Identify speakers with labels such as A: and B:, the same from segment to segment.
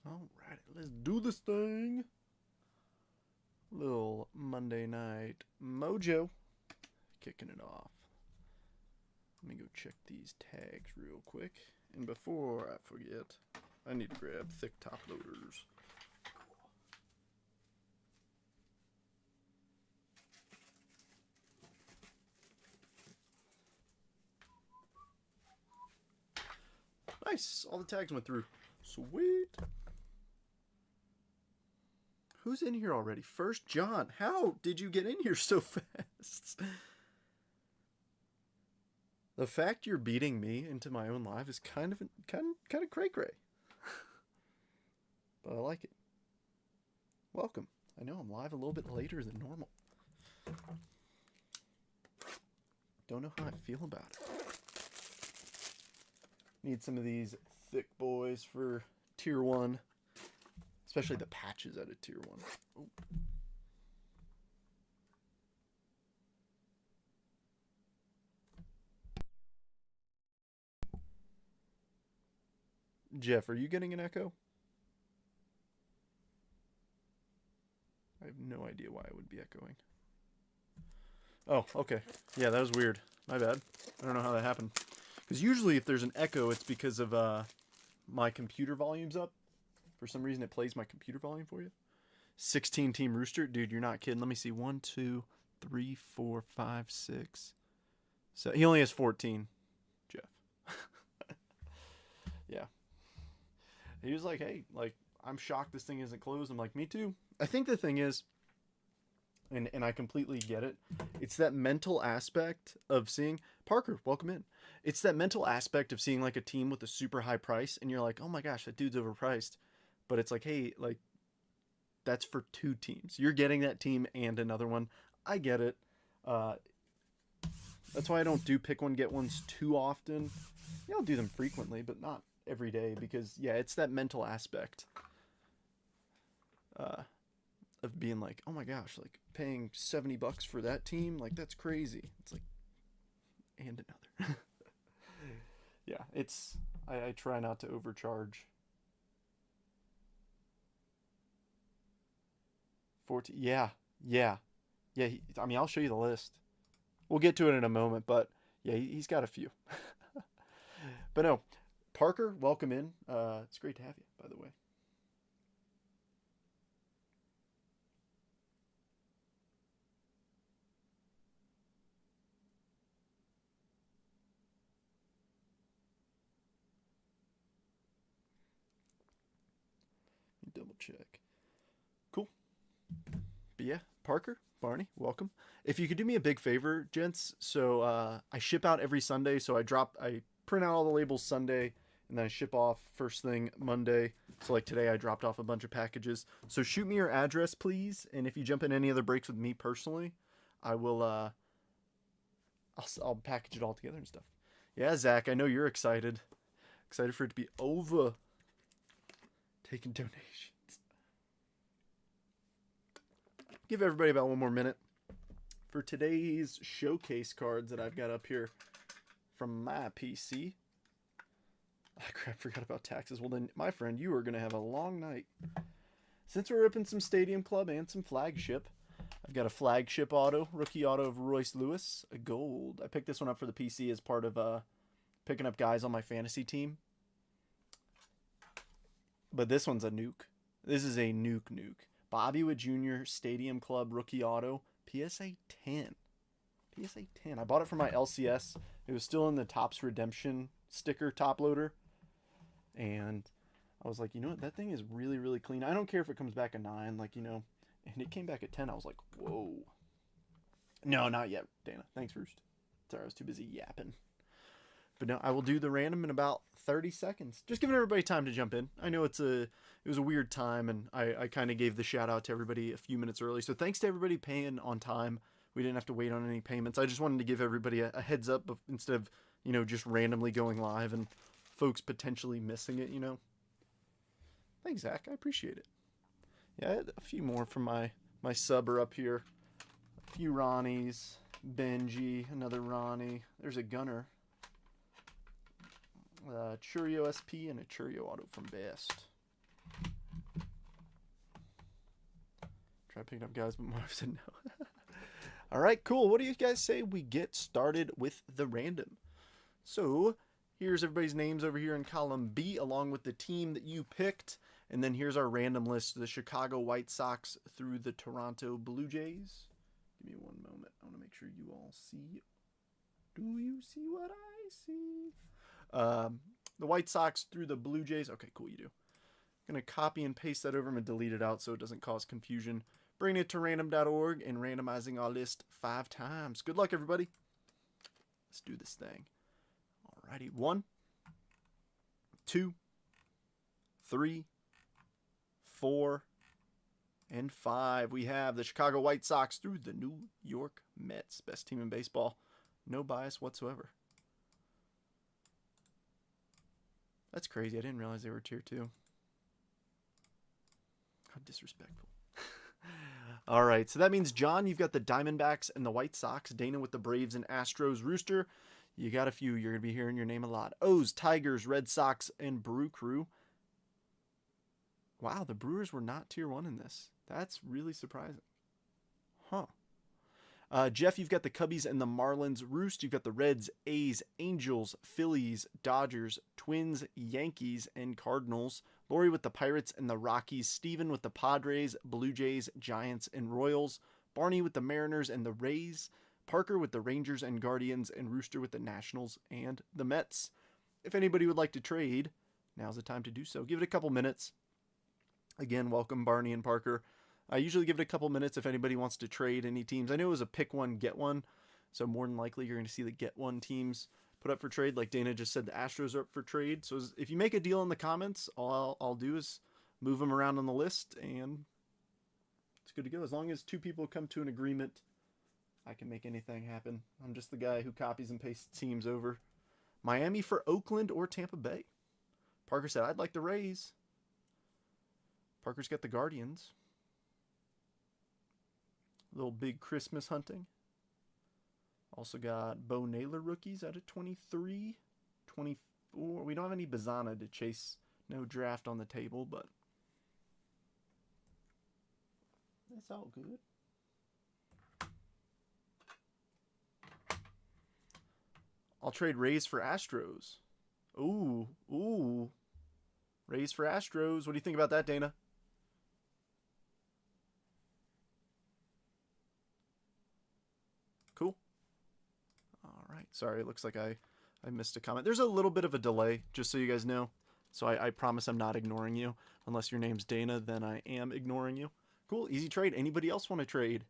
A: Alright, let's do this thing. Little Monday night mojo. Kicking it off. Let me go check these tags real quick. And before I forget, I need to grab thick top loaders. Nice, all the tags went through. Sweet. Who's in here already? First John. How did you get in here so fast? The fact you're beating me into my own live is kind of cray cray. But I like it. Welcome. I know I'm live a little bit later than normal. Don't know how I feel about it. Need some of these thick boys for tier 1. Especially the patches out of tier 1. Oh. Jeff, are you getting an echo? I have no idea why it would be echoing. Oh, okay. Yeah, that was weird. My bad. I don't know how that happened. Because usually if there's an echo, it's because of my computer volume's up. For some reason, it plays my computer volume for you. 16 team rooster. Dude, you're not kidding. Let me see. 1, 2, 3, 4, 5, 6. So he only has 14, Jeff. Yeah. He was like, hey, like, I'm shocked this thing isn't closed. I'm like, me too. I think the thing is, and I completely get it, it's that mental aspect of seeing, Parker, welcome in. It's that mental aspect of seeing like a team with a super high price and you're like, oh my gosh, that dude's overpriced. But it's like, hey, like, that's for 2 teams. You're getting that team and another one. I get it. That's why I don't do pick one, get ones too often. Yeah, I'll do them frequently, but not every day because, yeah, it's that mental aspect of being like, oh my gosh, like paying $70 for that team, like that's crazy. It's like, and another. Yeah, it's, I try not to overcharge. 14, yeah, yeah, yeah. I mean, I'll show you the list. We'll get to it in a moment, but yeah, he's got a few. But no, Parker, welcome in. It's great to have you, by the way. Double check. Cool. But yeah, Parker, Barney, welcome. If you could do me a big favor, gents, so I ship out every Sunday, so I print out all the labels Sunday, and then I ship off first thing Monday. So like today, I dropped off a bunch of packages. So shoot me your address, please, and if you jump in any other breaks with me personally, I will. I'll package it all together and stuff. Yeah, Zach, I know you're excited. Excited for it to be over. Taking donations. Give everybody about 1 more minute for today's showcase cards that I've got up here from my PC. Oh, crap, forgot about taxes. Well, then, my friend, you are going to have a long night. Since we're ripping some Stadium Club and some Flagship, I've got a Flagship auto, rookie auto of Royce Lewis, a gold. I picked this one up for the PC as part of picking up guys on my fantasy team. But this one's a nuke. This is a nuke. Bobby Witt Jr. Stadium Club rookie auto, PSA 10. PSA 10. I bought it for my LCS. It was still in the Topps Redemption sticker top loader. And I was like, you know what? That thing is really, really clean. I don't care if it comes back a 9, like, you know. And it came back at 10. I was like, whoa. No, not yet, Dana. Thanks, Roost. Sorry, I was too busy yapping. But no, I will do the random in about 30 seconds. Just giving everybody time to jump in. I know it was a weird time, and I kind of gave the shout out to everybody a few minutes early. So thanks to everybody paying on time. We didn't have to wait on any payments. I just wanted to give everybody a heads up instead of, you know, just randomly going live and folks potentially missing it, you know. Thanks, Zach. I appreciate it. Yeah, a few more from my sub are up here. A few Ronnies, Benji, another Ronnie. There's a Gunner. Churio SP and a Churio auto from Best. Try picking up guys, but Marv said no. All right, cool. What do you guys say we get started with the random? So here's everybody's names over here in column B, along with the team that you picked. And then here's our random list, the Chicago White Sox through the Toronto Blue Jays. Give me one moment. I want to make sure you all see. Do you see what I see? The White Sox through the Blue Jays. Okay, cool, you do. I'm going to copy and paste that over. I'm going to delete it out so it doesn't cause confusion. Bring it to random.org and randomizing our list 5 times. Good luck, everybody. Let's do this thing. Alrighty, 1, 2, 3, 4, and 5. We have the Chicago White Sox through the New York Mets. Best team in baseball. No bias whatsoever. That's crazy. I didn't realize they were tier 2. How disrespectful. All right, so that means, John, you've got the Diamondbacks and the White Sox. Dana with the Braves and Astros. Rooster, you got a few. You're going to be hearing your name a lot. O's, Tigers, Red Sox, and Brew Crew. Wow, the Brewers were not tier 1 in this. That's really surprising. Huh. Jeff, you've got the Cubbies and the Marlins. Roost, you've got the Reds, A's, Angels, Phillies, Dodgers, Twins, Yankees, and Cardinals. Lori with the Pirates and the Rockies. Steven with the Padres, Blue Jays, Giants, and Royals. Barney with the Mariners and the Rays. Parker with the Rangers and Guardians. And Rooster with the Nationals and the Mets. If anybody would like to trade, now's the time to do so. Give it a couple minutes. Again, welcome Barney and Parker. I usually give it a couple minutes if anybody wants to trade any teams. I know it was a pick one, get one, so more than likely you're going to see the get one teams put up for trade. Like Dana just said, the Astros are up for trade. So if you make a deal in the comments, all I'll do is move them around on the list, and it's good to go. As long as 2 people come to an agreement, I can make anything happen. I'm just the guy who copies and pastes teams over. Miami for Oakland or Tampa Bay. Parker said, I'd like the Rays. Parker's got the Guardians. Little big Christmas hunting. Also got Bo Naylor rookies out of 23, 24. We don't have any Bazana to chase. No draft on the table, but that's all good. I'll trade Rays for Astros. Ooh. Rays for Astros. What do you think about that, Dana? Cool. All right. Sorry, it looks like I missed a comment. There's a little bit of a delay, just so you guys know. So I promise I'm not ignoring you. Unless your name's Dana, then I am ignoring you. Cool. Easy trade. Anybody else want to trade?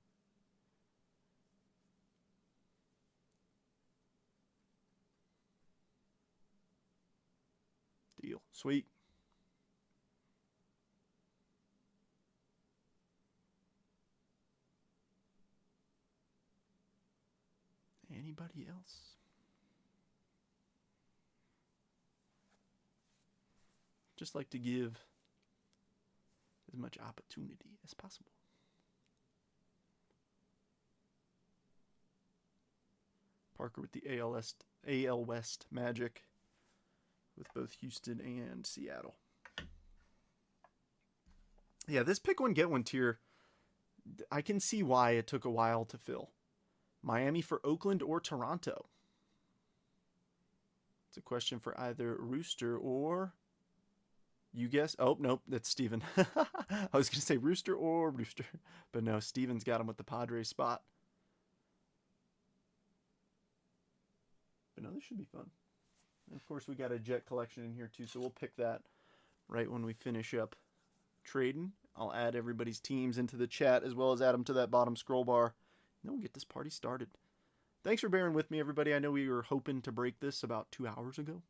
A: Deal. Sweet. Anybody else? Just like to give as much opportunity as possible. Parker with the AL West Magic with both Houston and Seattle. Yeah, this pick one, get one tier, I can see why it took a while to fill. Miami for Oakland or Toronto? It's a question for either Rooster or... You guess? Oh, nope, that's Steven. I was going to say Rooster or Rooster. But no, Steven's got him with the Padres spot. But no, this should be fun. And of course, we got a Jet collection in here too, so we'll pick that right when we finish up trading. I'll add everybody's teams into the chat as well as add them to that bottom scroll bar. Then we'll get this party started. Thanks for bearing with me, everybody. I know we were hoping to break this about 2 hours ago.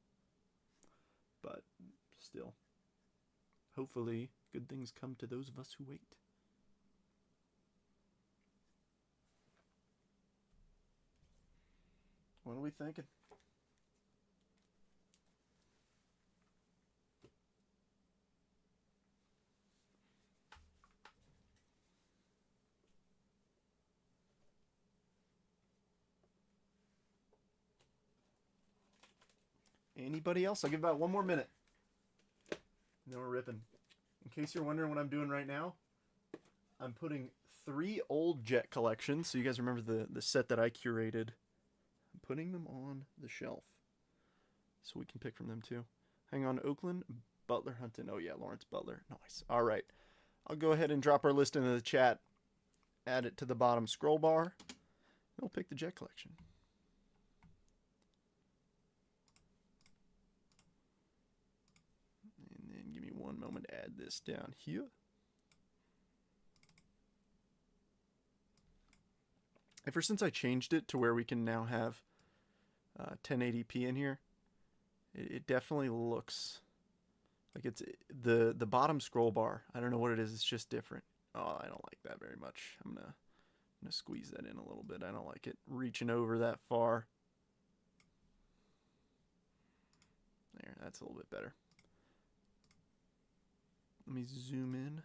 A: But still, hopefully good things come to those of us who wait. What are we thinking? Anybody else? I'll give about 1 more minute. And then we're ripping. In case you're wondering what I'm doing right now, I'm putting 3 old Jet collections. So you guys remember the set that I curated. I'm putting them on the shelf so we can pick from them too. Hang on, Oakland, Butler, Hunton. Oh yeah, Lawrence Butler. Nice. All right. I'll go ahead and drop our list into the chat. Add it to the bottom scroll bar. We'll pick the Jet collection. And then give me one moment to add this down here. Ever since I changed it to where we can now have 1080p in here, it definitely looks like it's the bottom scroll bar. I don't know what it is. It's just different. Oh, I don't like that very much. I'm gonna squeeze that in a little bit. I don't like it reaching over that far. There, that's a little bit better. Let me zoom in.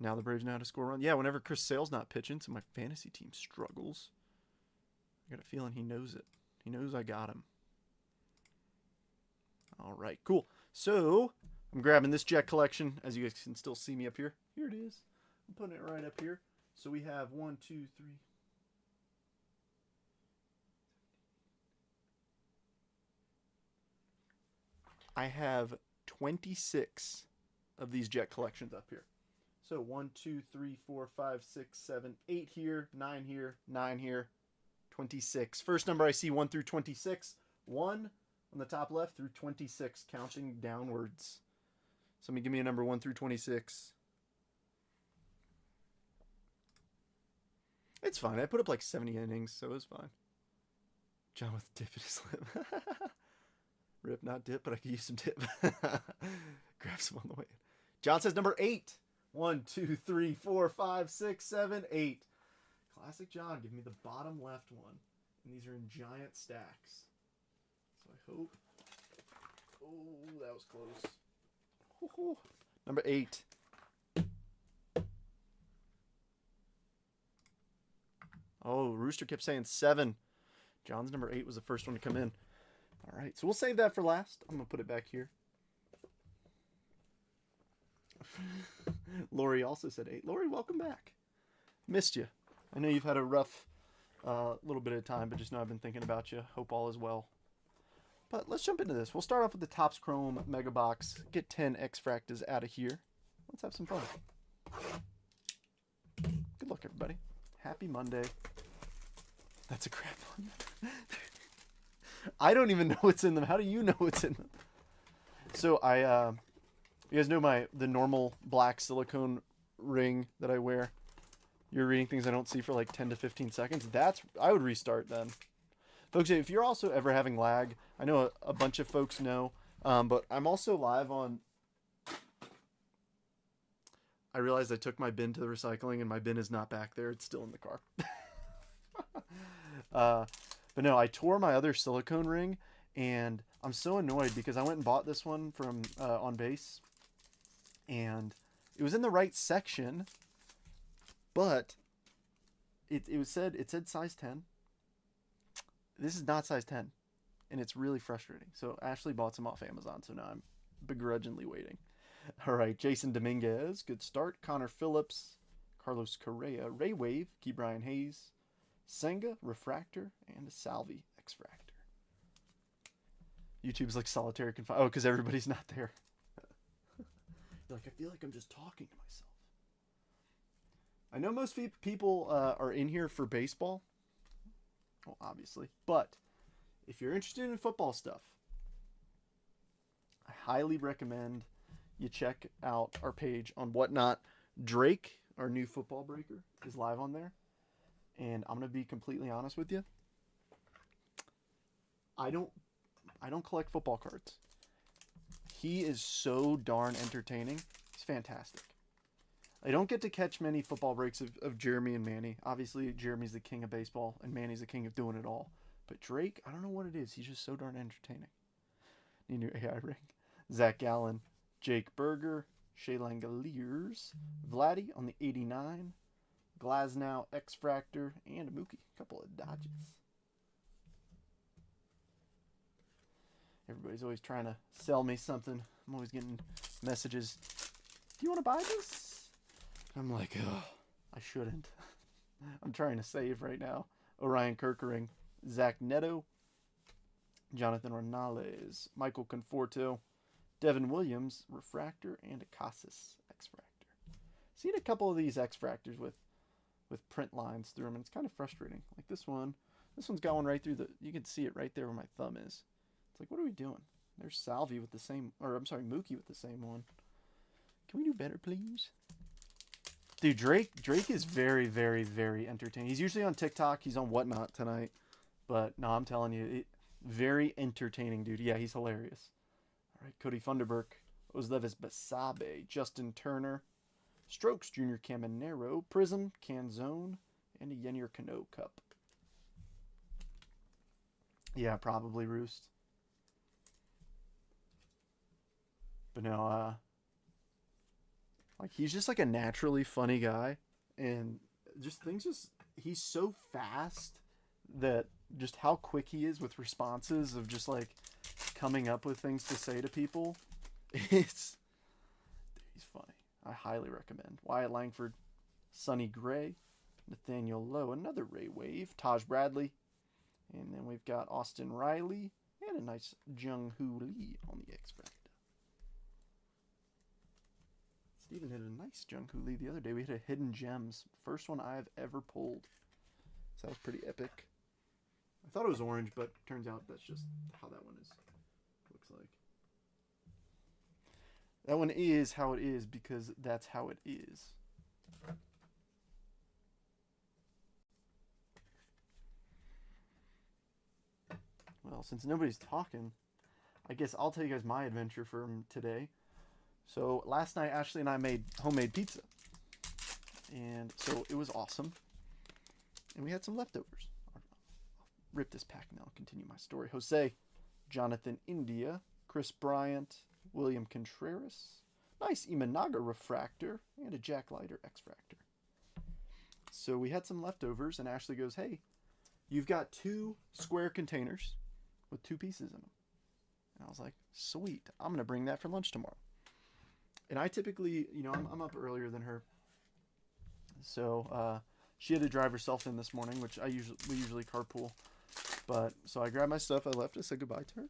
A: Now the Braves know how to score runs. Yeah, whenever Chris Sale's not pitching, so my fantasy team struggles. I got a feeling he knows it. He knows I got him. All right, cool. So I'm grabbing this Jet collection. As you guys can still see me up here. Here it is. I'm putting it right up here. So we have 1, 2, 3. I have 26 of these Jet collections up here. So 1, 2, 3, 4, 5, 6, 7, 8 here, 9 here, 9 here, 26. First number I see 1 through 26. 1 on the top left through 26, counting downwards. Somebody give me a number 1 through 26. It's fine. I put up like 70 innings, so it was fine. John with dip in his lip. Rip, not dip, but I could use some dip. Grab some on the way. John says number 8. 1, 2, 3, 4, 5, 6, 7, 8. Classic John. Give me the bottom left one. And these are in giant stacks. So I hope. Oh, that was close. Ooh. Number 8. Oh, Rooster kept saying 7. John's number 8 was the first one to come in. All right, so we'll save that for last. I'm going to put it back here. Lori also said 8. Lori, welcome back. Missed you. I know you've had a rough little bit of time, but just know I've been thinking about you. Hope all is well. But let's jump into this. We'll start off with the Topps Chrome Mega Box. Get 10 X-Fractas out of here. Let's have some fun. Good luck, everybody. Happy Monday. That's a crap one. I don't even know what's in them. How do you know what's in them? So you guys know the normal black silicone ring that I wear. You're reading things I don't see for like 10 to 15 seconds. I would restart then. Folks, if you're also ever having lag, I know a bunch of folks know, but I'm also live on. I realized I took my bin to the recycling and my bin is not back there. It's still in the car. But no, I tore my other silicone ring and I'm so annoyed because I went and bought this one from On Base and it was in the right section, but it said size 10. This is not size 10 and it's really frustrating. So Ashley bought some off Amazon, so now I'm begrudgingly waiting. All right, Jason Dominguez, good start. Connor Phillips, Carlos Correa, Ray Wave, Key Brian Hayes, Senga, Refractor, and a Salvi X-Fractor. YouTube's like solitary confinement. Oh, because everybody's not there. You're like, I feel like I'm just talking to myself. I know most people are in here for baseball. Well, obviously. But if you're interested in football stuff, I highly recommend you check out our page on Whatnot. Drake, our new football breaker, is live on there. And I'm going to be completely honest with you. I don't collect football cards. He is so darn entertaining. He's fantastic. I don't get to catch many football breaks of Jeremy and Manny. Obviously, Jeremy's the king of baseball, and Manny's the king of doing it all. But Drake, I don't know what it is. He's just so darn entertaining. Need a new AI ring. Zach Gallen, Jake Berger, Shea Langoliers, Vladdy on the 89, Glasnow, X-Fractor, and a Mookie. A couple of Dodges. Everybody's always trying to sell me something. I'm always getting messages. Do you want to buy this? I'm like, ugh, I shouldn't. I'm trying to save right now. Orion Kirkering, Zach Neto, Jonathan Renales, Michael Conforto, Devin Williams, Refractor, and a Casas X-Fractor. Seen a couple of these X-Fractors with print lines through them, and it's kind of frustrating. Like this one. This one's got one right through the... You can see it right there where my thumb is. It's like, what are we doing? There's Salvi with the same... Or, I'm sorry, Mookie with the same one. Can we do better, please? Dude, Drake is very, very, very entertaining. He's usually on TikTok. He's on Whatnot tonight. But, no, I'm telling you, very entertaining, dude. Yeah, he's hilarious. All right, Cody Funderburk, Oslevis Basabe, Justin Turner, Strokes Jr. Caminero, Prism, Canzone, and a Yennier Cano Cup. Yeah, probably Roost. But no, like he's just like a naturally funny guy, and he's so fast that just how quick he is with responses of just like coming up with things to say to people. He's funny. I highly recommend. Wyatt Langford, Sonny Gray, Nathaniel Lowe, another Ray Wave, Taj Bradley, and then we've got Austin Riley and a nice Jung Hoo Lee on the X-Fractor. Steven hit a nice Jung Hoo Lee the other day. We hit a Hidden Gems. First one I've ever pulled. So that was pretty epic. I thought it was orange, but turns out that's just how that one looks like. That one is how it is because that's how it is. Well, since nobody's talking, I guess I'll tell you guys my adventure from today. So last night, Ashley and I made homemade pizza. And so it was awesome. And we had some leftovers. I'll rip this pack and I'll continue my story. Jose, Jonathan India, Chris Bryant, William Contreras, nice Imanaga Refractor, and a Jack Leiter X-Fractor. So we had some leftovers, and Ashley goes, hey, you've got 2 square containers with 2 pieces in them. And I was like, sweet, I'm going to bring that for lunch tomorrow. And I typically, I'm up earlier than her. So she had to drive herself in this morning, which we usually carpool. But so I grabbed my stuff, I left, I said goodbye to her,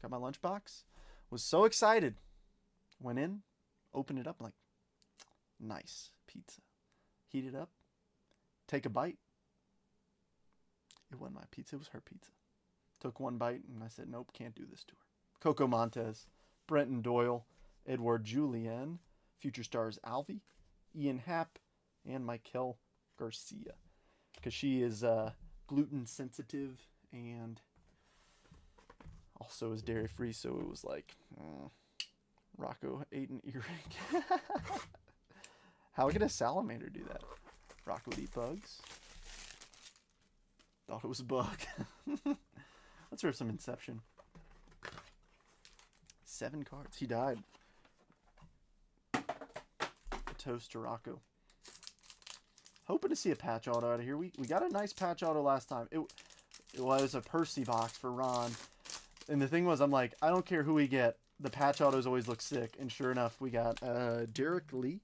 A: got my lunchbox, was so excited. Went in, opened it up, like, nice pizza. Heat it up, take a bite. It wasn't my pizza, it was her pizza. Took one bite, and I said, nope, can't do this to her. Coco Montez, Brenton Doyle, Edward Julien, Future Stars Alvy, Ian Happ, and Michael Garcia. Because she is gluten sensitive and also is dairy free, so it was like, Rocco ate an earring. How could a salamander do that? Rocco would eat bugs. Thought it was a bug. Let's rip some Inception. 7 cards. He died. A toast to Rocco. Hoping to see a patch auto out of here. We got a nice patch auto last time. It was a Percy box for Ron. And the thing was, I'm like, I don't care who we get. The patch autos always look sick. And sure enough, we got Derek Lee.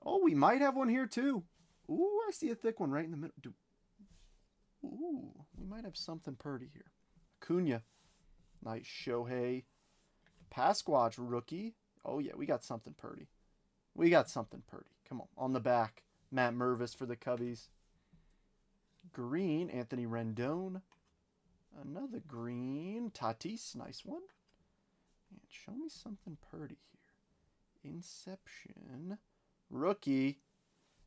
A: Oh, we might have one here too. Ooh, I see a thick one right in the middle. Ooh, we might have something pretty here. Acuna. Nice Shohei. Pasquatch rookie. Oh, yeah, we got something pretty. We got something pretty. Come on the back. Matt Mervis for the Cubbies. Green, Anthony Rendon. Another green. Tatis, nice one. And show me something pretty here. Inception. Rookie.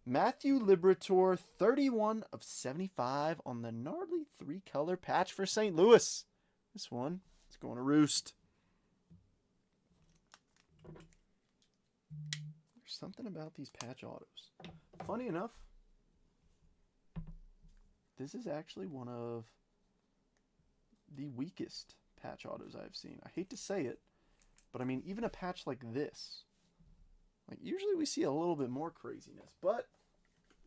A: Matthew Liberatore, 31 of 75 on the gnarly 3-color patch for St. Louis. This one is going to roost. There's something about these patch autos. Funny enough, this is actually one of the weakest patch autos I've seen. I hate to say it, but I mean, even a patch like this, like usually we see a little bit more craziness, but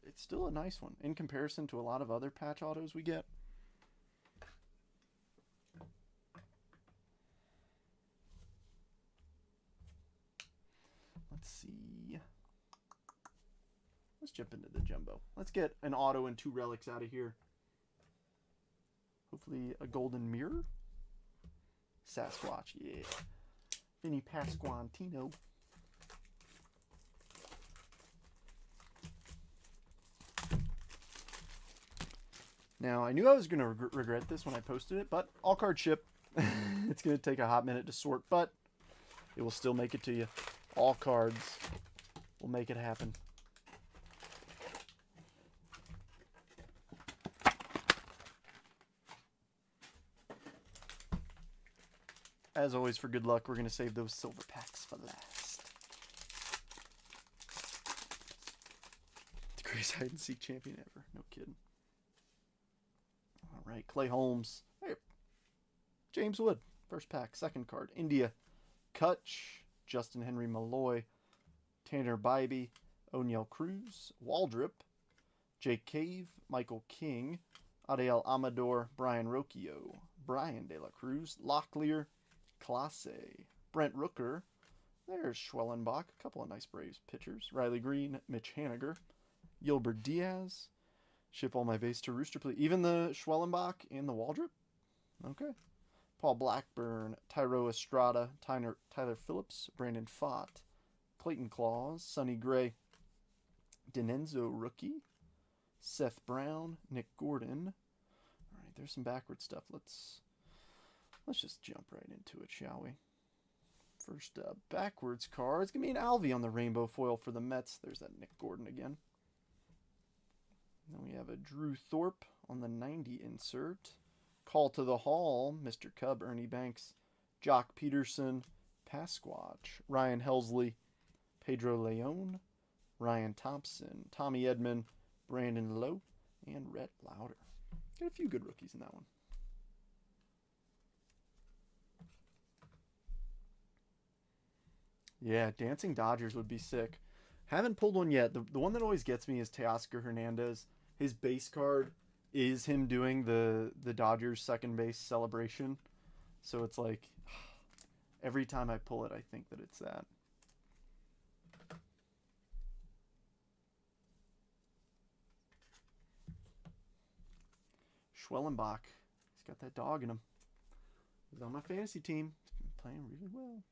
A: it's still a nice one in comparison to a lot of other patch autos we get. Let's see. Let's jump into the jumbo. Let's get an auto and 2 relics out of here. Hopefully a golden mirror. Sasquatch, yeah. Vinny Pasquantino. Now, I knew I was going to regret this when I posted it, but all card ship. It's going to take a hot minute to sort, but it will still make it to you. All cards will make it happen. As always, for good luck, we're going to save those silver packs for last. The greatest hide-and-seek champion ever. No kidding. All right, Clay Holmes. Hey, James Wood. First pack, second card. India. Kutch. Justin Henry Malloy. Tanner Bybee. O'Neal Cruz. Waldrop. Jake Cave. Michael King. Ariel Amador. Brian Rocchio. Brian De La Cruz. Locklear. Clase. Brent Rooker. There's Schwellenbach. A couple of nice Braves pitchers. Riley Green. Mitch Haniger. Gilbert Diaz. Ship all my base to Rooster, please. Even the Schwellenbach and the Waldrop? Okay. Paul Blackburn, Tyro Estrada, Tyler Phillips, Brandon Fott, Clayton Claus, Sonny Gray, Denenzo Rookie, Seth Brown, Nick Gordon. All right, there's some backward stuff. Let's just jump right into it, shall we? First backwards card. It's going to be an Alvy on the rainbow foil for the Mets. There's that Nick Gordon again. Then we have a Drew Thorpe on the 90 insert. Call to the Hall, Mr. Cub, Ernie Banks, Jock Peterson, Pasquatch, Ryan Helsley, Pedro Leon, Ryan Thompson, Tommy Edman, Brandon Lowe, and Rhett Lauder. Got a few good rookies in that one. Yeah, Dancing Dodgers would be sick. Haven't pulled one yet. The one that always gets me is Teoscar Hernandez. His base card is him doing the Dodgers second base celebration. So it's like, every time I pull it, I think that it's that. Schwellenbach. He's got that dog in him. He's on my fantasy team. He's been playing really well.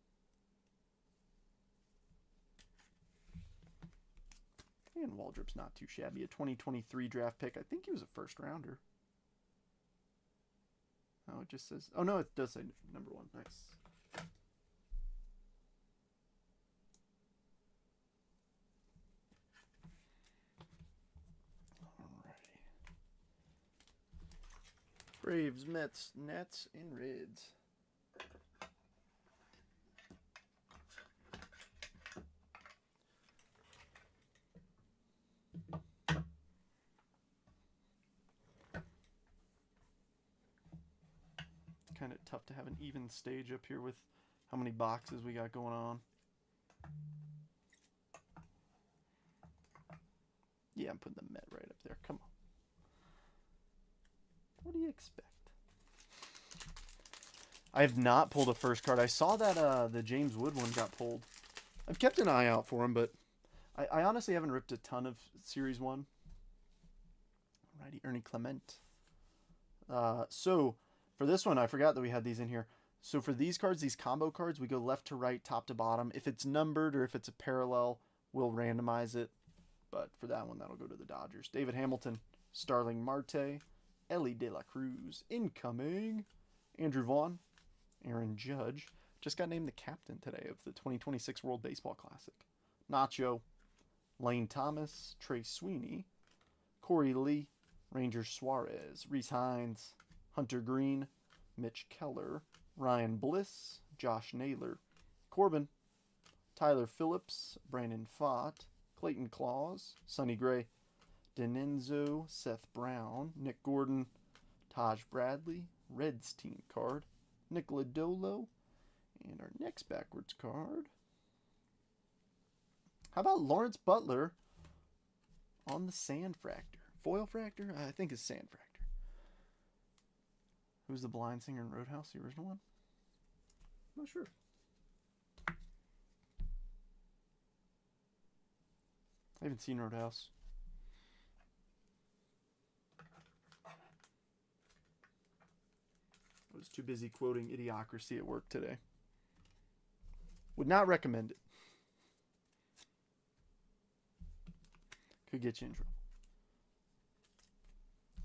A: And Waldrop's not too shabby. A 2023 draft pick. I think he was a first rounder. Oh, it just says... Oh, no, it does say number 1. Nice. Alrighty. Braves, Mets, Nats, and Reds. Kind of tough to have an even stage up here with how many boxes we got going on. Yeah, I'm putting the Met right up there. Come on. What do you expect? I have not pulled a first card. I saw that the James Wood one got pulled. I've kept an eye out for him, but I honestly haven't ripped a ton of Series 1. Alrighty, Ernie Clement. So... For this one, I forgot that we had these in here. So for these cards, these combo cards, we go left to right, top to bottom. If it's numbered or if it's a parallel, we'll randomize it. But for that one, that'll go to the Dodgers. David Hamilton, Starling Marte, Ellie De La Cruz, incoming. Andrew Vaughn, Aaron Judge. Just got named the captain today of the 2026 World Baseball Classic. Nacho, Lane Thomas, Trey Sweeney, Corey Lee, Ranger Suarez, Reese Hines, Hunter Green, Mitch Keller, Ryan Bliss, Josh Naylor, Corbin, Tyler Phillips, Brandon Fott, Clayton Claus, Sonny Gray, Denenzo, Seth Brown, Nick Gordon, Taj Bradley, Reds team card, Nick Lodolo, and our next backwards card. How about Lawrence Butler on the Sand Fractor? Foil Fractor? I think it's Sand Fractor. Who's the blind singer in Roadhouse, the original one? I'm not sure. I haven't seen Roadhouse. I was too busy quoting Idiocracy at work today. Would not recommend it. Could get you in trouble.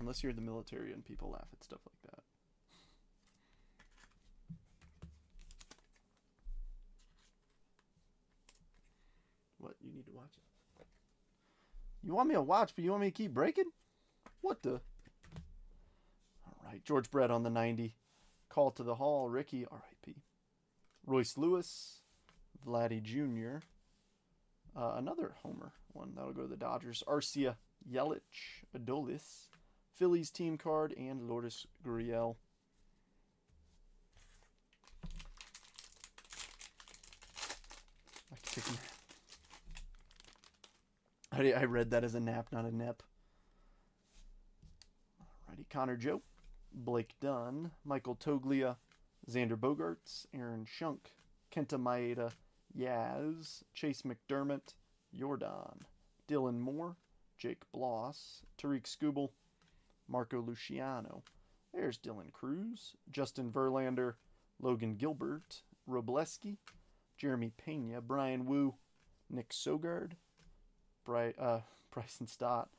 A: Unless you're in the military and people laugh at stuff like that. What? You need to watch it. You want me to watch, but you want me to keep breaking? What the? All right. George Brett on the 90. Call to the Hall. Ricky, R.I.P. Royce Lewis. Vladdy Jr. Another homer one. That'll go to the Dodgers. Arcia, Yelich, Adolis. Phillies team card, and Lourdes Gurriel. I can take a nap. I read that as a nap, not a nep. Alrighty, Connor Joe, Blake Dunn, Michael Toglia, Xander Bogaerts, Aaron Schunk, Kenta Maeda, Yaz, Chase McDermott, Jordan, Dylan Moore, Jake Bloss, Tariq Skubal, Marco Luciano. There's Dylan Cruz, Justin Verlander, Logan Gilbert, Robleski, Jeremy Pena, Brian Wu, Nick Sogard, Bryson Stott,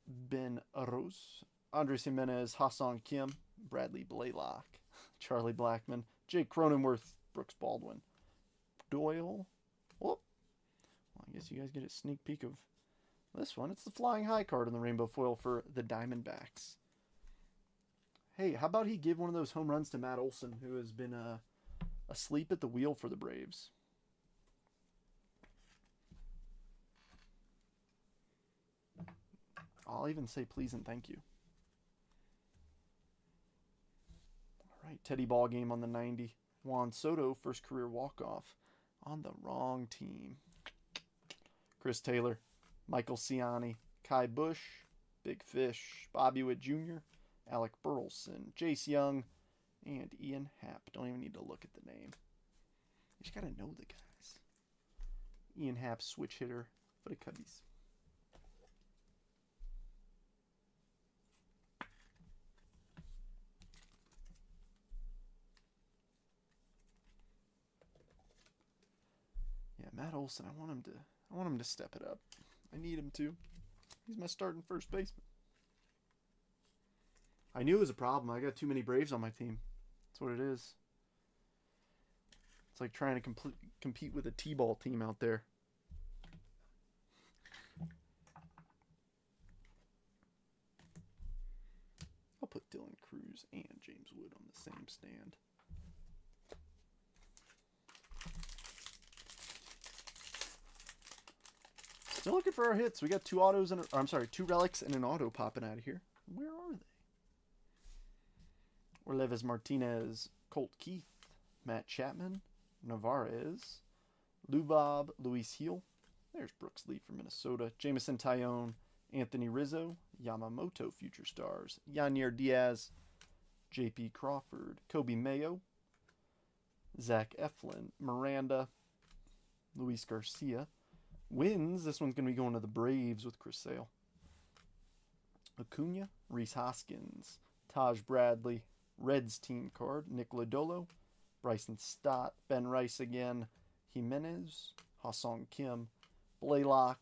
A: Ben Arroz, Andres Jimenez, Hassan Kim, Bradley Blaylock, Charlie Blackmon, Jake Cronenworth, Brooks Baldwin, Doyle. Whoop. Well, I guess you guys get a sneak peek of this one. It's the Flying High card in the rainbow foil for the Diamondbacks. Hey, how about he give one of those home runs to Matt Olson, who has been asleep at the wheel for the Braves? I'll even say please and thank you. All right, Teddy Ball game on the 90. Juan Soto, first career walk-off on the wrong team. Chris Taylor, Michael Ciani, Kai Bush, Big Fish, Bobby Witt Jr., Alec Burleson, Jace Young, and Ian Happ. Don't even need to look at the name. You just got to know the guys. Ian Happ, switch hitter for the Cubbies. Yeah, Matt Olson, I want him to step it up. I need him to. He's my starting first baseman. I knew it was a problem. I got too many Braves on my team. That's what it is. It's like trying to compete with a T-ball team out there. I'll put Dylan Cruz and James Wood on the same stand. Still looking for our hits. We got two autos and two relics and an auto popping out of here. Where are they? Orleves Martinez, Colt Keith, Matt Chapman, Navarez, Lubob, Luis Heel. There's Brooks Lee from Minnesota. Jameson Tyone, Anthony Rizzo, Yamamoto Future Stars, Yanier Diaz, J.P. Crawford, Kobe Mayo, Zach Eflin, Miranda, Luis Garcia. Wins. This one's going to be going to the Braves with Chris Sale. Acuna, Rhys Hoskins, Taj Bradley, Reds team card, Nick Lodolo, Bryson Stott, Ben Rice again, Jimenez, Ha-Sung Kim, Blaylock,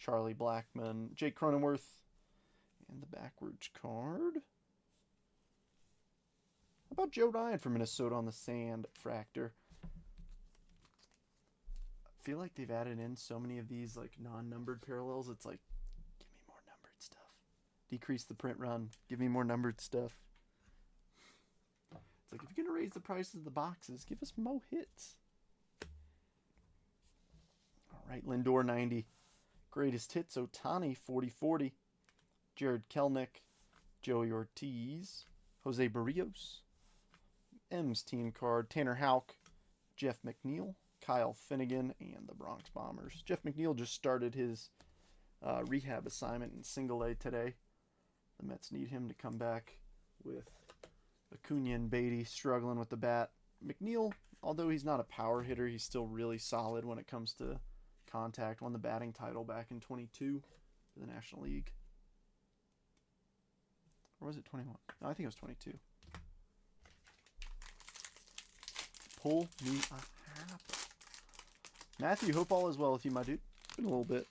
A: Charlie Blackmon, Jake Cronenworth, and the backwards card. How about Joe Ryan from Minnesota on the Sand Fractor? I feel like they've added in so many of these like non-numbered parallels. It's like, give me more numbered stuff. Decrease the print run. Give me more numbered stuff. It's like, if you're going to raise the prices of the boxes, give us more hits. All right, Lindor 90. Greatest hits, Ohtani 40-40. Jared Kelnick, Joey Ortiz, Jose Barrios. M's team card, Tanner Houck, Jeff McNeil, Kyle Finnegan, and the Bronx Bombers. Jeff McNeil just started his rehab assignment in Single A today. The Mets need him to come back with Acuna and Beatty struggling with the bat. McNeil, although he's not a power hitter, he's still really solid when it comes to contact. Won the batting title back in 22 for the National League. Or was it 21? No, I think it was 22. Pull me a Hapa. Matthew, hope all is well with you, my dude. It's been a little bit.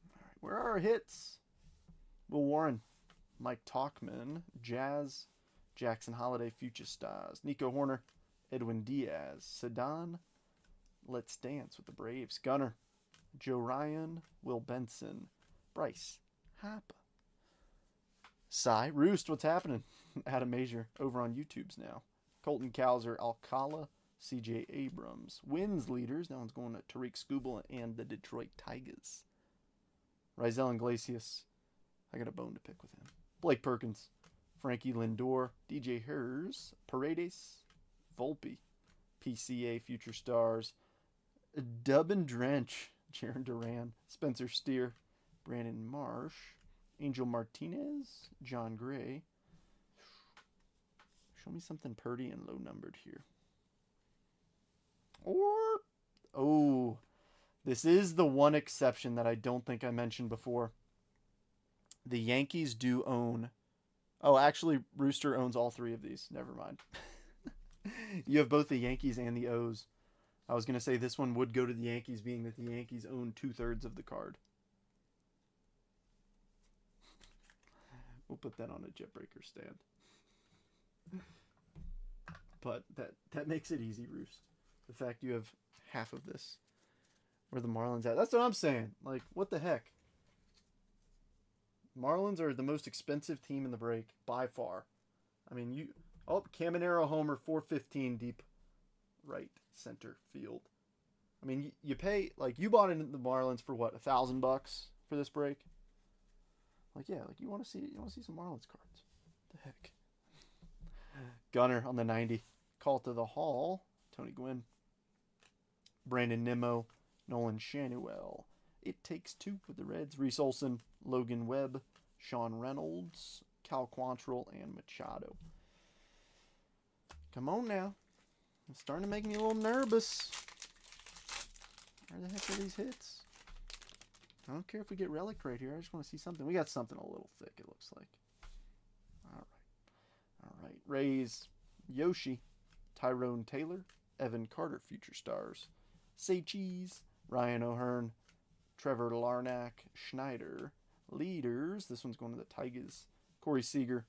A: All right, where are our hits? Will Warren, Mike Talkman, Jazz, Jackson Holiday, Future Stars, Nico Horner, Edwin Diaz, Sedan, Let's Dance with the Braves, Gunner, Joe Ryan, Will Benson, Bryce, Hapa, Cy, Roost, what's happening? Adam Major over on YouTube's now. Colton Cowser, Alcala, CJ Abrams. Wins leaders. That one's going to Tariq Skubal and the Detroit Tigers. Rizal Iglesias. I got a bone to pick with him. Blake Perkins. Frankie Lindor. DJ Hers. Paredes. Volpe. PCA Future Stars. Dub and Drench. Jaron Duran. Spencer Steer. Brandon Marsh. Angel Martinez. John Gray. Show me something purdy and low numbered here. Or, oh, this is the one exception that I don't think I mentioned before. The Yankees do own. Oh, actually, Rooster owns all three of these. Never mind. You have both the Yankees and the O's. I was going to say this one would go to the Yankees, being that the Yankees own 2/3 of the card. We'll put that on a Jetbreaker stand. But that makes it easy, Roost. The fact you have half of this. Where the Marlins at. That's what I'm saying. Like, what the heck? Marlins are the most expensive team in the break by far. I mean, you... Oh, Caminero homer, 415 deep right center field. I mean, you pay... Like, you bought into the Marlins for what? $1,000 for this break? Like, yeah, like you want to see some Marlins cards. What the heck? Gunner on the 90. Call to the Hall. Tony Gwynn. Brandon Nimmo. Nolan Shanuel. It Takes Two for the Reds. Reese Olson. Logan Webb. Sean Reynolds. Cal Quantrill. And Machado. Come on now. It's starting to make me a little nervous. Where the heck are these hits? I don't care if we get relic right here. I just want to see something. We got something a little thick, it looks like. All right. Rays, Yoshi, Tyrone Taylor, Evan Carter, Future Stars, Say Cheese, Ryan O'Hearn, Trevor Larnack, Schneider, Leaders. This one's going to the Tigers. Corey Seager,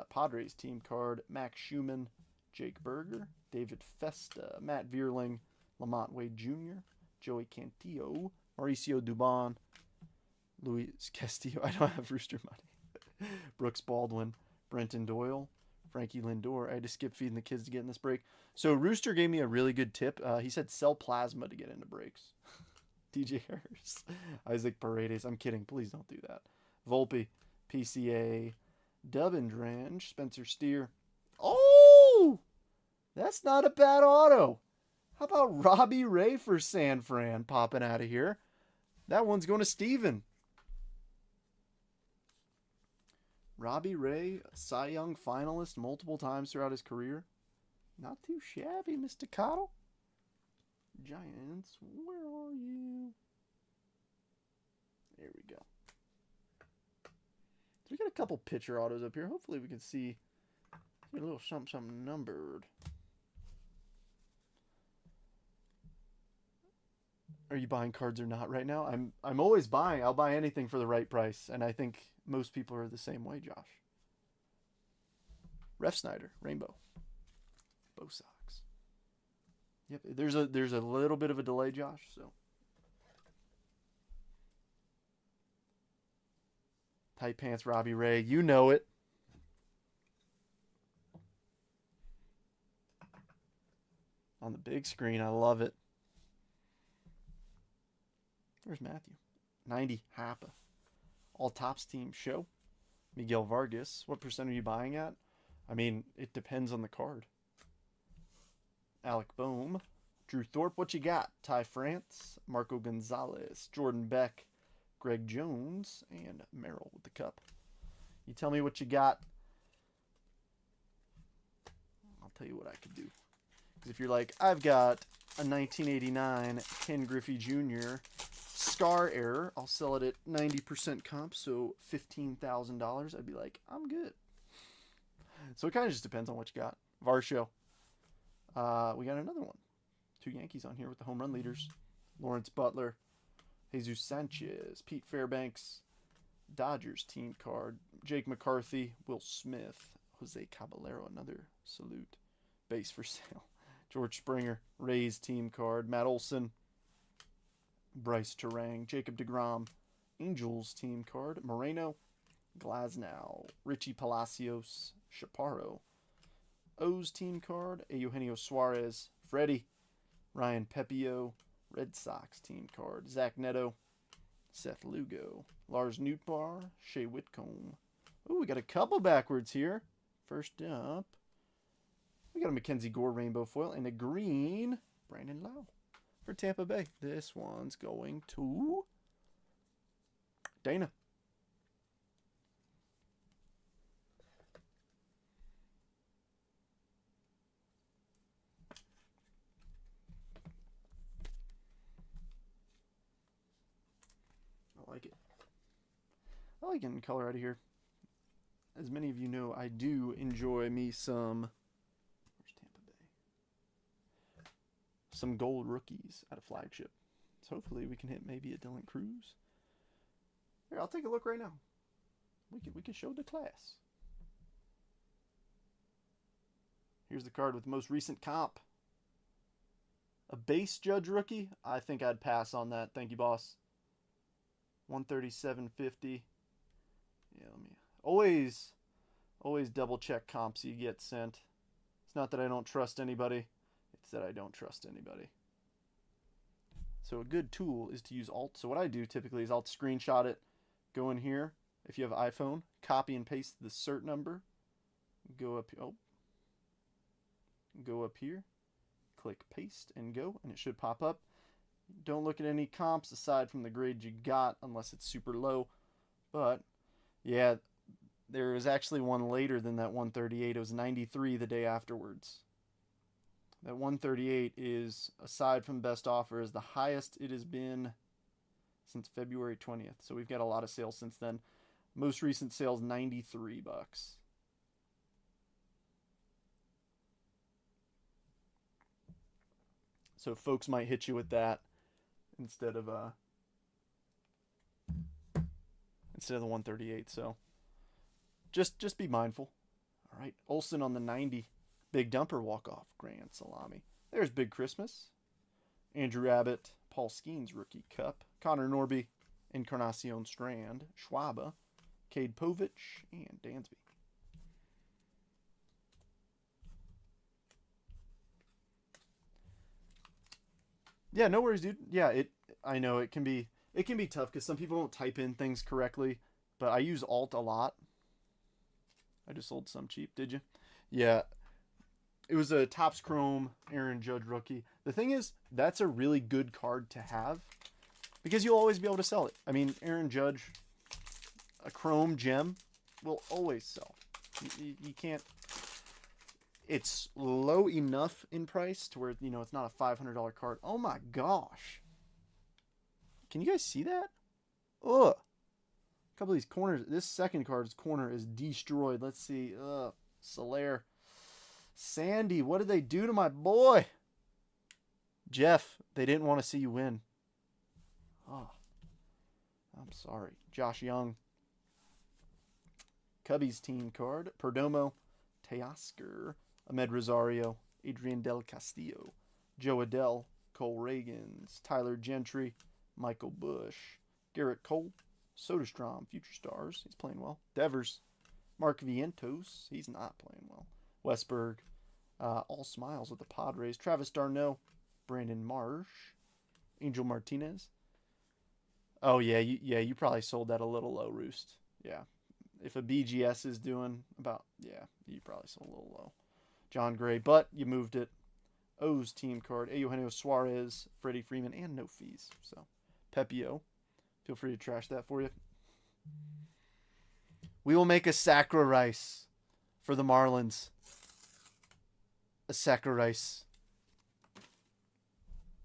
A: Padres team card, Max Schumann, Jake Berger, David Festa, Matt Vierling, Lamont Wade Jr., Joey Cantillo, Mauricio Dubon, Luis Castillo. I don't have Rooster money. Brooks Baldwin, Brenton Doyle, Frankie Lindor. I had to skip feeding the kids to get in this break. So Rooster gave me a really good tip. He said sell plasma to get into breaks. DJ Harris, Isaac Paredes. I'm kidding. Please don't do that. Volpe, PCA, Dub and Drench, Spencer Steer. Oh! That's not a bad auto. How about Robbie Ray for San Fran popping out of here? That one's going to Steven. Robbie Ray, Cy Young finalist multiple times throughout his career. Not too shabby, Mr. Cottle. Giants, where are you? There we go. So we got a couple pitcher autos up here. Hopefully we can see a little something numbered. Are you buying cards or not right now? I'm always buying. I'll buy anything for the right price, and I think most people are the same way, Josh. Ref Snyder, Rainbow. Bo Sox. Yep, there's a little bit of a delay, Josh, so. Tight pants, Robbie Ray. You know it. On the big screen, I love it. Where's Matthew? 90, Hapa. All Tops team show. Miguel Vargas. What percent are you buying at? I mean, it depends on the card. Alec Boehm. Drew Thorpe. What you got? Ty France. Marco Gonzalez. Jordan Beck. Greg Jones. And Merrill with the cup. You tell me what you got. I'll tell you what I could do. Because if you're like, I've got a 1989 Ken Griffey Jr. Scar error, I'll sell it at 90% comp, so $15,000. I'd be like, I'm good. So it kind of just depends on what you got. Varsho, We got another one. 2 Yankees on here with the home run leaders. Lawrence Butler, Jesus Sanchez, Pete Fairbanks, Dodgers team card, Jake McCarthy, Will Smith, Jose Caballero, another salute, base for sale, George Springer, Rays team card, Matt Olson, Bryce Terang, Jacob deGrom, Angels team card, Moreno, Glasnow, Richie Palacios, Chaparro, O's team card, Eugenio Suarez, Freddie, Ryan Pepio, Red Sox team card, Zach Neto, Seth Lugo, Lars Nootbaar, Shea Whitcomb. Ooh, we got a couple backwards here. First up, we got a Mackenzie Gore rainbow foil and a green Brandon Lowe for Tampa Bay. This one's going to Dana. I like it. I like getting color out of here. As many of you know, I do enjoy me some. Where's Tampa Bay? Some gold rookies at a flagship. So hopefully we can hit maybe a Dylan Cruz. Here, I'll take a look right now. We can show the class. Here's the card with the most recent comp. A base Judge rookie? I think I'd pass on that. Thank you, boss. 137.50. Yeah, let me always double check comps you get sent. It's not that I don't trust anybody, it's that I don't trust anybody. So a good tool is to use Alt. So what I do typically is I'll screenshot it, go in here. If you have iPhone, copy and paste the cert number. Go up here, click paste and go, and it should pop up. Don't look at any comps aside from the grade you got unless it's super low. But yeah, there was actually one later than that 138. It was 93 the day afterwards. That 138 is, aside from best offer, is the highest it has been since February 20th. So we've got a lot of sales since then. Most recent sales, $93. So folks might hit you with that instead of the 138. So just be mindful. All right, Olsen on the 90. Big dumper walk-off grand salami. There's Big Christmas. Andrew Abbott, Paul Skeens rookie cup. Connor Norby, Encarnacion Strand, Schwaba, Cade Povich, and Dansby. Yeah, no worries, dude. Yeah, I know it can be tough because some people don't type in things correctly, but I use Alt a lot. I just sold some cheap, did you? Yeah. It was a Topps Chrome Aaron Judge rookie. The thing is, that's a really good card to have because you'll always be able to sell it. I mean, Aaron Judge, a Chrome gem, will always sell. You can't. It's low enough in price to where, you know, it's not a $500 card. Oh my gosh. Can you guys see that? Ugh. A couple of these corners. This second card's corner is destroyed. Let's see. Soler. Sandy, what did they do to my boy? Jeff, they didn't want to see you win. Oh, I'm sorry. Josh Young. Cubbies team card. Perdomo. Teoscar. Ahmed Rosario. Adrian Del Castillo. Joe Adell. Cole Reagans. Tyler Gentry. Michael Bush. Garrett Cole. Soderstrom. Future Stars. He's playing well. Devers. Mark Vientos. He's not playing well. Westberg. All smiles with the Padres. Travis d'Arnaud. Brandon Marsh. Angel Martinez. Oh, yeah. You probably sold that a little low, Roost. Yeah. If a BGS is doing about, yeah, you probably sold a little low. John Gray, but you moved it. O's team card. Eugenio Suarez, Freddie Freeman, and no fees. So, Pepio. Feel free to trash that for you. We will make a sacra rice for the Marlins. A sacra rice.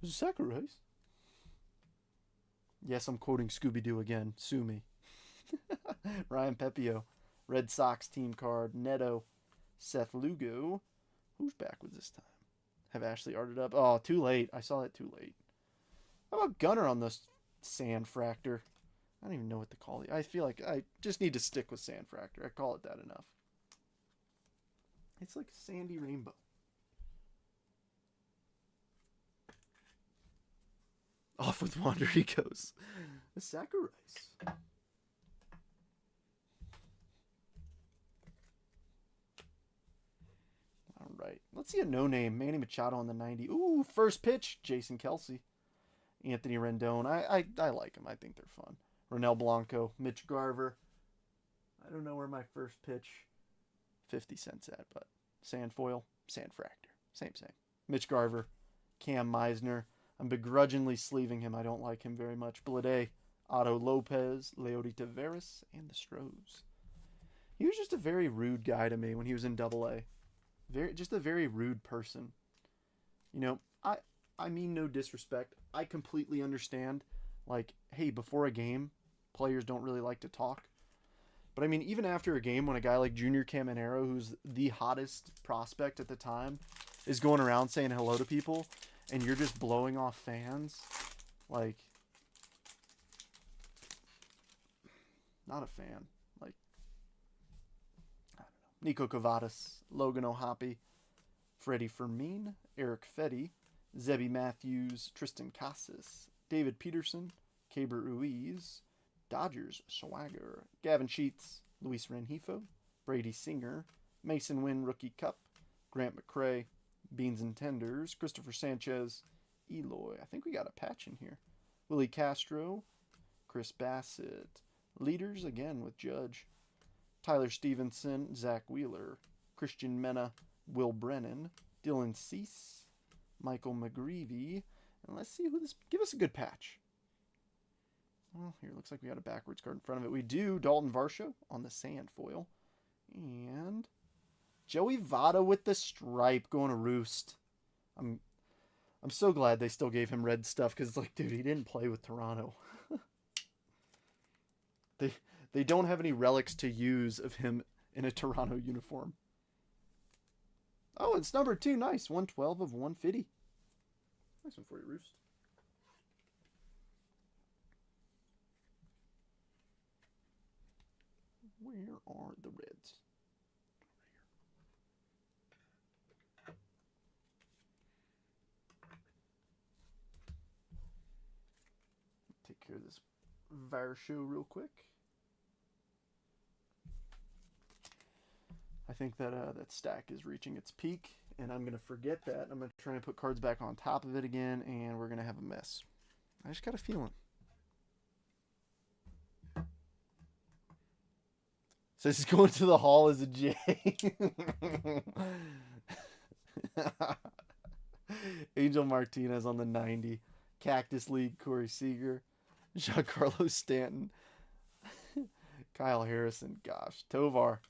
A: Is it sacra rice? Yes, I'm quoting Scooby-Doo again. Sue me. Ryan Pepio. Red Sox team card. Neto. Seth Lugo. Who's back with this time? have Ashley arted up. Oh, too late. I saw it too late. How about Gunner on the Sand Fractor? I don't even know what to call it. I feel like I just need to stick with Sand Fractor. I call it that enough. It's like a sandy rainbow. Off with Wander he goes. The Saccarice. All right. Let's see a no-name. Manny Machado on the 90. Ooh, first pitch. Jason Kelsey. Anthony Rendon. I like him. I think they're fun. Ronel Blanco. Mitch Garver. I don't know where my first pitch 50 cents at, but Sandfoil, Sand Fractor. Same. Mitch Garver. Cam Meisner. I'm begrudgingly sleeving him. I don't like him very much. Blade. Otto Lopez. Leody Taveras. And the Stros. He was just a very rude guy to me when he was in AA. Just a very rude person. You know, I mean no disrespect. I completely understand. Like, hey, before a game, players don't really like to talk. But I mean, even after a game, when a guy like Junior Caminero, who's the hottest prospect at the time, is going around saying hello to people, and you're just blowing off fans, like, not a fan. Like, I don't know. Nico Cavadas, Logan O'Hoppe, Freddie Fermin, Eric Fetty, Zebby Matthews, Tristan Casas, David Peterson, Caber Ruiz, Dodgers Swagger, Gavin Sheets, Luis Rengifo, Brady Singer, Mason Wynn Rookie Cup, Grant McCrae, Beans and Tenders, Christopher Sanchez, Eloy. I think we got a patch in here. Willie Castro, Chris Bassett, Leaders again with Judge, Tyler Stevenson, Zach Wheeler, Christian Mena, Will Brennan, Dylan Cease, Michael McGreevy, and let's see who this. Give us a good patch. Well, here, looks like we got a backwards card in front of it. We do. Dalton Varsho on the sand foil. And Joey Votto with the stripe going to Roost. I'm so glad they still gave him red stuff, because it's like, dude, he didn't play with Toronto. They don't have any relics to use of him in a Toronto uniform. Oh, it's number 2. Nice. 112 of 150. Nice one for you, Roost. Where are the Reds? Take care of this Varsho real quick. I think that that stack is reaching its peak, and I'm going to forget that. I'm going to try and put cards back on top of it again, and we're going to have a mess. I just got a feeling. So this is going to the hall as a J. Angel Martinez on the 90. Cactus League, Corey Seager. Giancarlo Stanton. Kyle Harrison. Gosh. Tovar.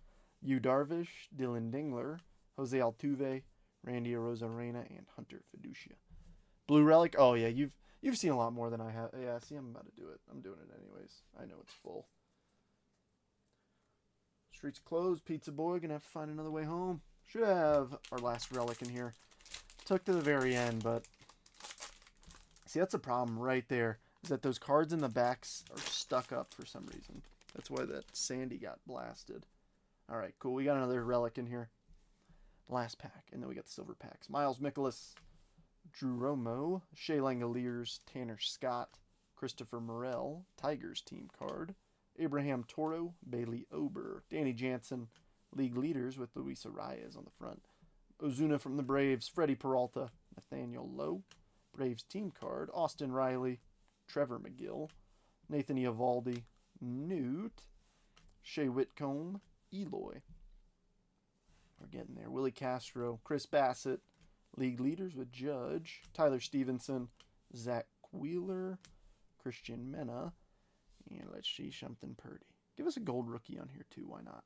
A: Yu Darvish. Dylan Dingler. Jose Altuve. Randy Arozarena. And Hunter Fiducia. Blue Relic. Oh, yeah. You've seen a lot more than I have. Yeah, see, I'm about to do it. I'm doing it anyways. I know it's full. Streets closed. Pizza Boy. Gonna have to find another way home. Should have our last relic in here. Took to the very end, but... See, that's a problem right there. Is that those cards in the backs are stuck up for some reason. That's why that Sandy got blasted. Alright, cool. We got another relic in here. Last pack. And then we got the silver packs. Miles Mikolas. Drew Romo. Shea Langoliers. Tanner Scott. Christopher Morel. Tigers team card. Abraham Toro. Bailey Ober. Danny Jansen. League leaders with Luis Arias on the front. Ozuna from the Braves. Freddie Peralta. Nathaniel Lowe. Braves team card. Austin Riley. Trevor McGill. Nathan Eovaldi. Newt. Shea Whitcomb. Eloy. We're getting there. Willie Castro. Chris Bassett. League leaders with Judge. Tyler Stevenson. Zach Wheeler. Christian Mena. And let's see something pretty. Give us a gold rookie on here too. Why not?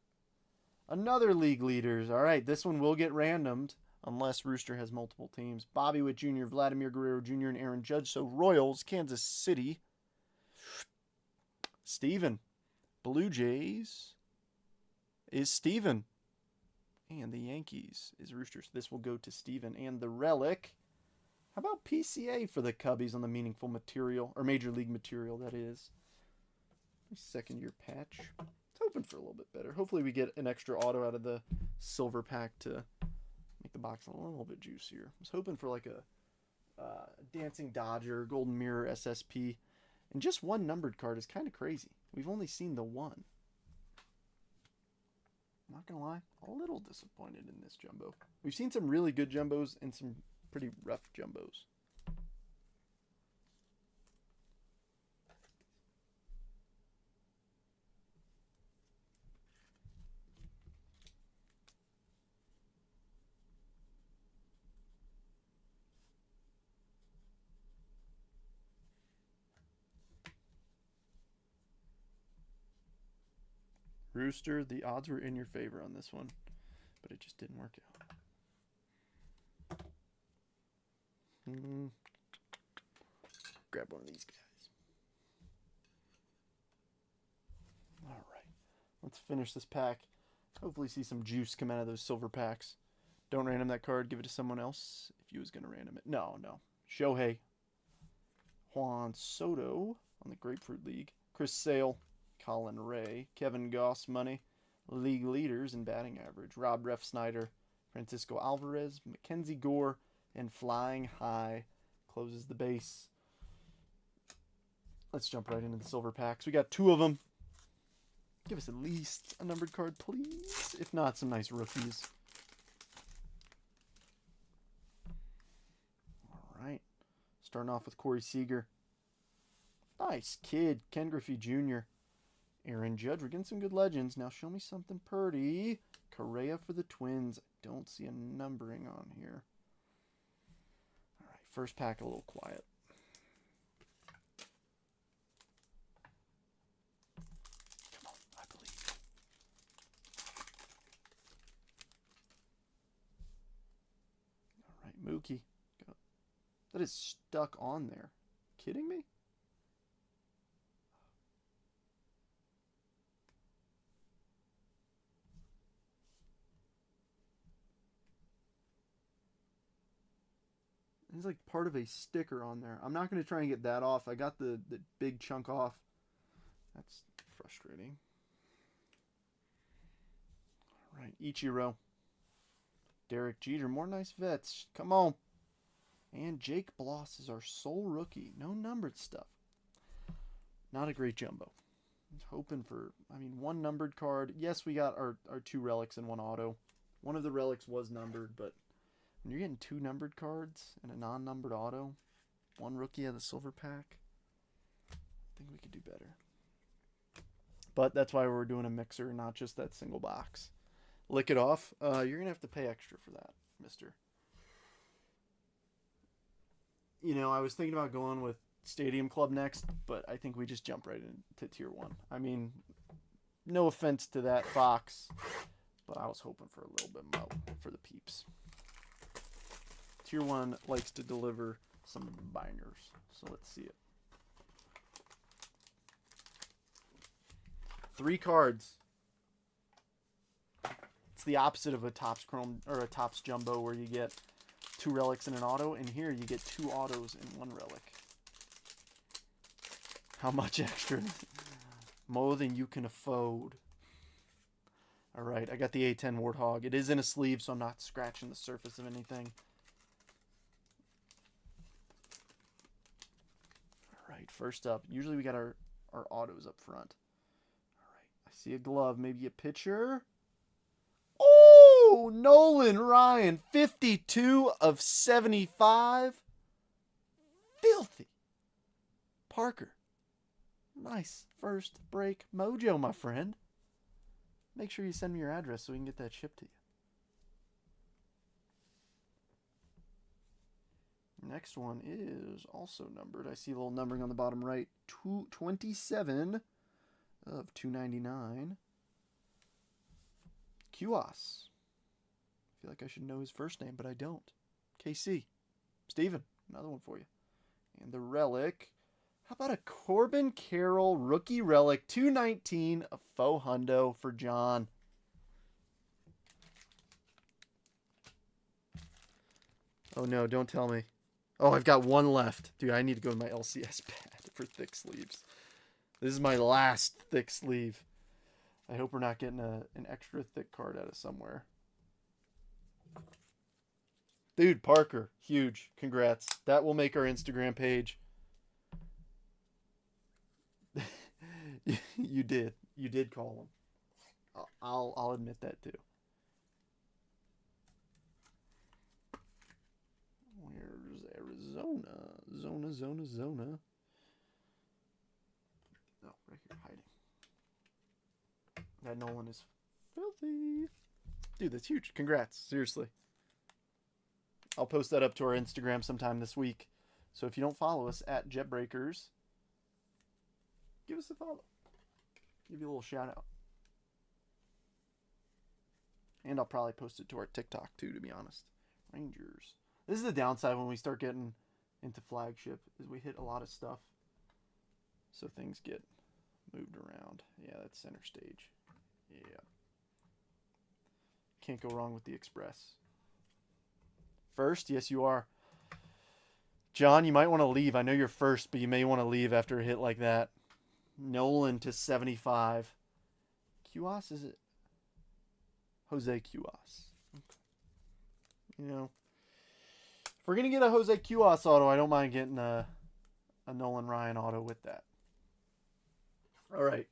A: Another league leaders. All right, this one will get randomed unless Rooster has multiple teams. Bobby Witt Jr., Vladimir Guerrero Jr., and Aaron Judge. So Royals, Kansas City. Steven. Blue Jays is Steven. And the Yankees is Roosters. This will go to Steven. And the relic. How about PCA for the Cubbies on the meaningful material, or Major League material, that is. Second year patch. It's hoping for a little bit better. Hopefully we get an extra auto out of the silver pack to make the box a little bit juicier. I was hoping for like a Dancing Dodger, Golden Mirror, SSP. And just one numbered card is kind of crazy. We've only seen the one. I'm not going to lie, a little disappointed in this jumbo. We've seen some really good jumbos and some pretty rough jumbos. Rooster, the odds were in your favor on this one, but it just didn't work out. Grab one of these guys. All right, let's finish this pack. Hopefully see some juice come out of those silver packs. Don't random that card. Give it to someone else if you was going to random it. No. Shohei. Juan Soto on the Grapefruit League. Chris Sale. Colin Ray, Kevin Goss money, league leaders in batting average, Rob Ref Snyder, Francisco Alvarez, Mackenzie Gore, and Flying High closes the base. Let's jump right into the silver packs. We got 2 of them. Give us at least a numbered card, please. If not, some nice rookies. All right. Starting off with Corey Seager. Nice kid, Ken Griffey Jr., Aaron Judge. We're getting some good legends. Now show me something pretty. Correa for the Twins. I don't see a numbering on here. All right, first pack a little quiet. Come on, I believe. All right, Mookie. That is stuck on there. Kidding me? There's like part of a sticker on there. I'm not going to try and get that off. I got the big chunk off. That's frustrating. All right, Ichiro. Derek Jeter. More nice vets. Come on. And Jake Bloss is our sole rookie. No numbered stuff. Not a great jumbo. I'm hoping for, one numbered card. Yes, we got our 2 relics and 1 auto. One of the relics was numbered, but when you're getting 2 numbered cards and a non-numbered auto, 1 rookie of the silver pack, I think we could do better. But that's why we're doing a mixer, not just that single box. Lick it off. You're going to have to pay extra for that, mister. I was thinking about going with Stadium Club next, but I think we just jump right into Tier 1. No offense to that box, but I was hoping for a little bit more for the peeps. Tier 1 likes to deliver some bangers, so let's see it. 3 cards. It's the opposite of a Topps Chrome or a Topps Jumbo where you get 2 relics and an auto, and here you get 2 autos and 1 relic. How much extra? More than you can afford. All right, I got the A10 Warthog. It is in a sleeve, so I'm not scratching the surface of anything. First up, usually we got our autos up front. All right, I see a glove, maybe a pitcher. Oh, Nolan Ryan, 52 of 75. Filthy. Parker, nice first break mojo, my friend. Make sure you send me your address so we can get that shipped to you. Next one is also numbered. I see a little numbering on the bottom right. 27 of 299. Kuas. I feel like I should know his first name, but I don't. KC. Steven. Another one for you. And the relic. How about a Corbin Carroll rookie relic? 219 of faux hundo for John. Oh no, don't tell me. Oh, I've got one left. Dude, I need to go to my LCS pad for thick sleeves. This is my last thick sleeve. I hope we're not getting an extra thick card out of somewhere. Dude, Parker, huge. Congrats. That will make our Instagram page. You did. You did call him. I'll admit that too. Where's Arizona? Zona. Oh, right here, hiding. That Nolan is filthy. Dude, that's huge. Congrats. Seriously. I'll post that up to our Instagram sometime this week. So if you don't follow us at JetBreakers, give us a follow. Give you a little shout out. And I'll probably post it to our TikTok too, to be honest. Rangers. This is the downside when we start getting into flagship, is we hit a lot of stuff. So things get moved around. Yeah, that's center stage. Yeah. Can't go wrong with the Express. First? Yes, you are. John, you might want to leave. I know you're first, but you may want to leave after a hit like that. Nolan to 75. Cuas, is it? Jose Cuas. You know, if we're going to get a Jose Cuas auto, I don't mind getting a Nolan Ryan auto with that. All right.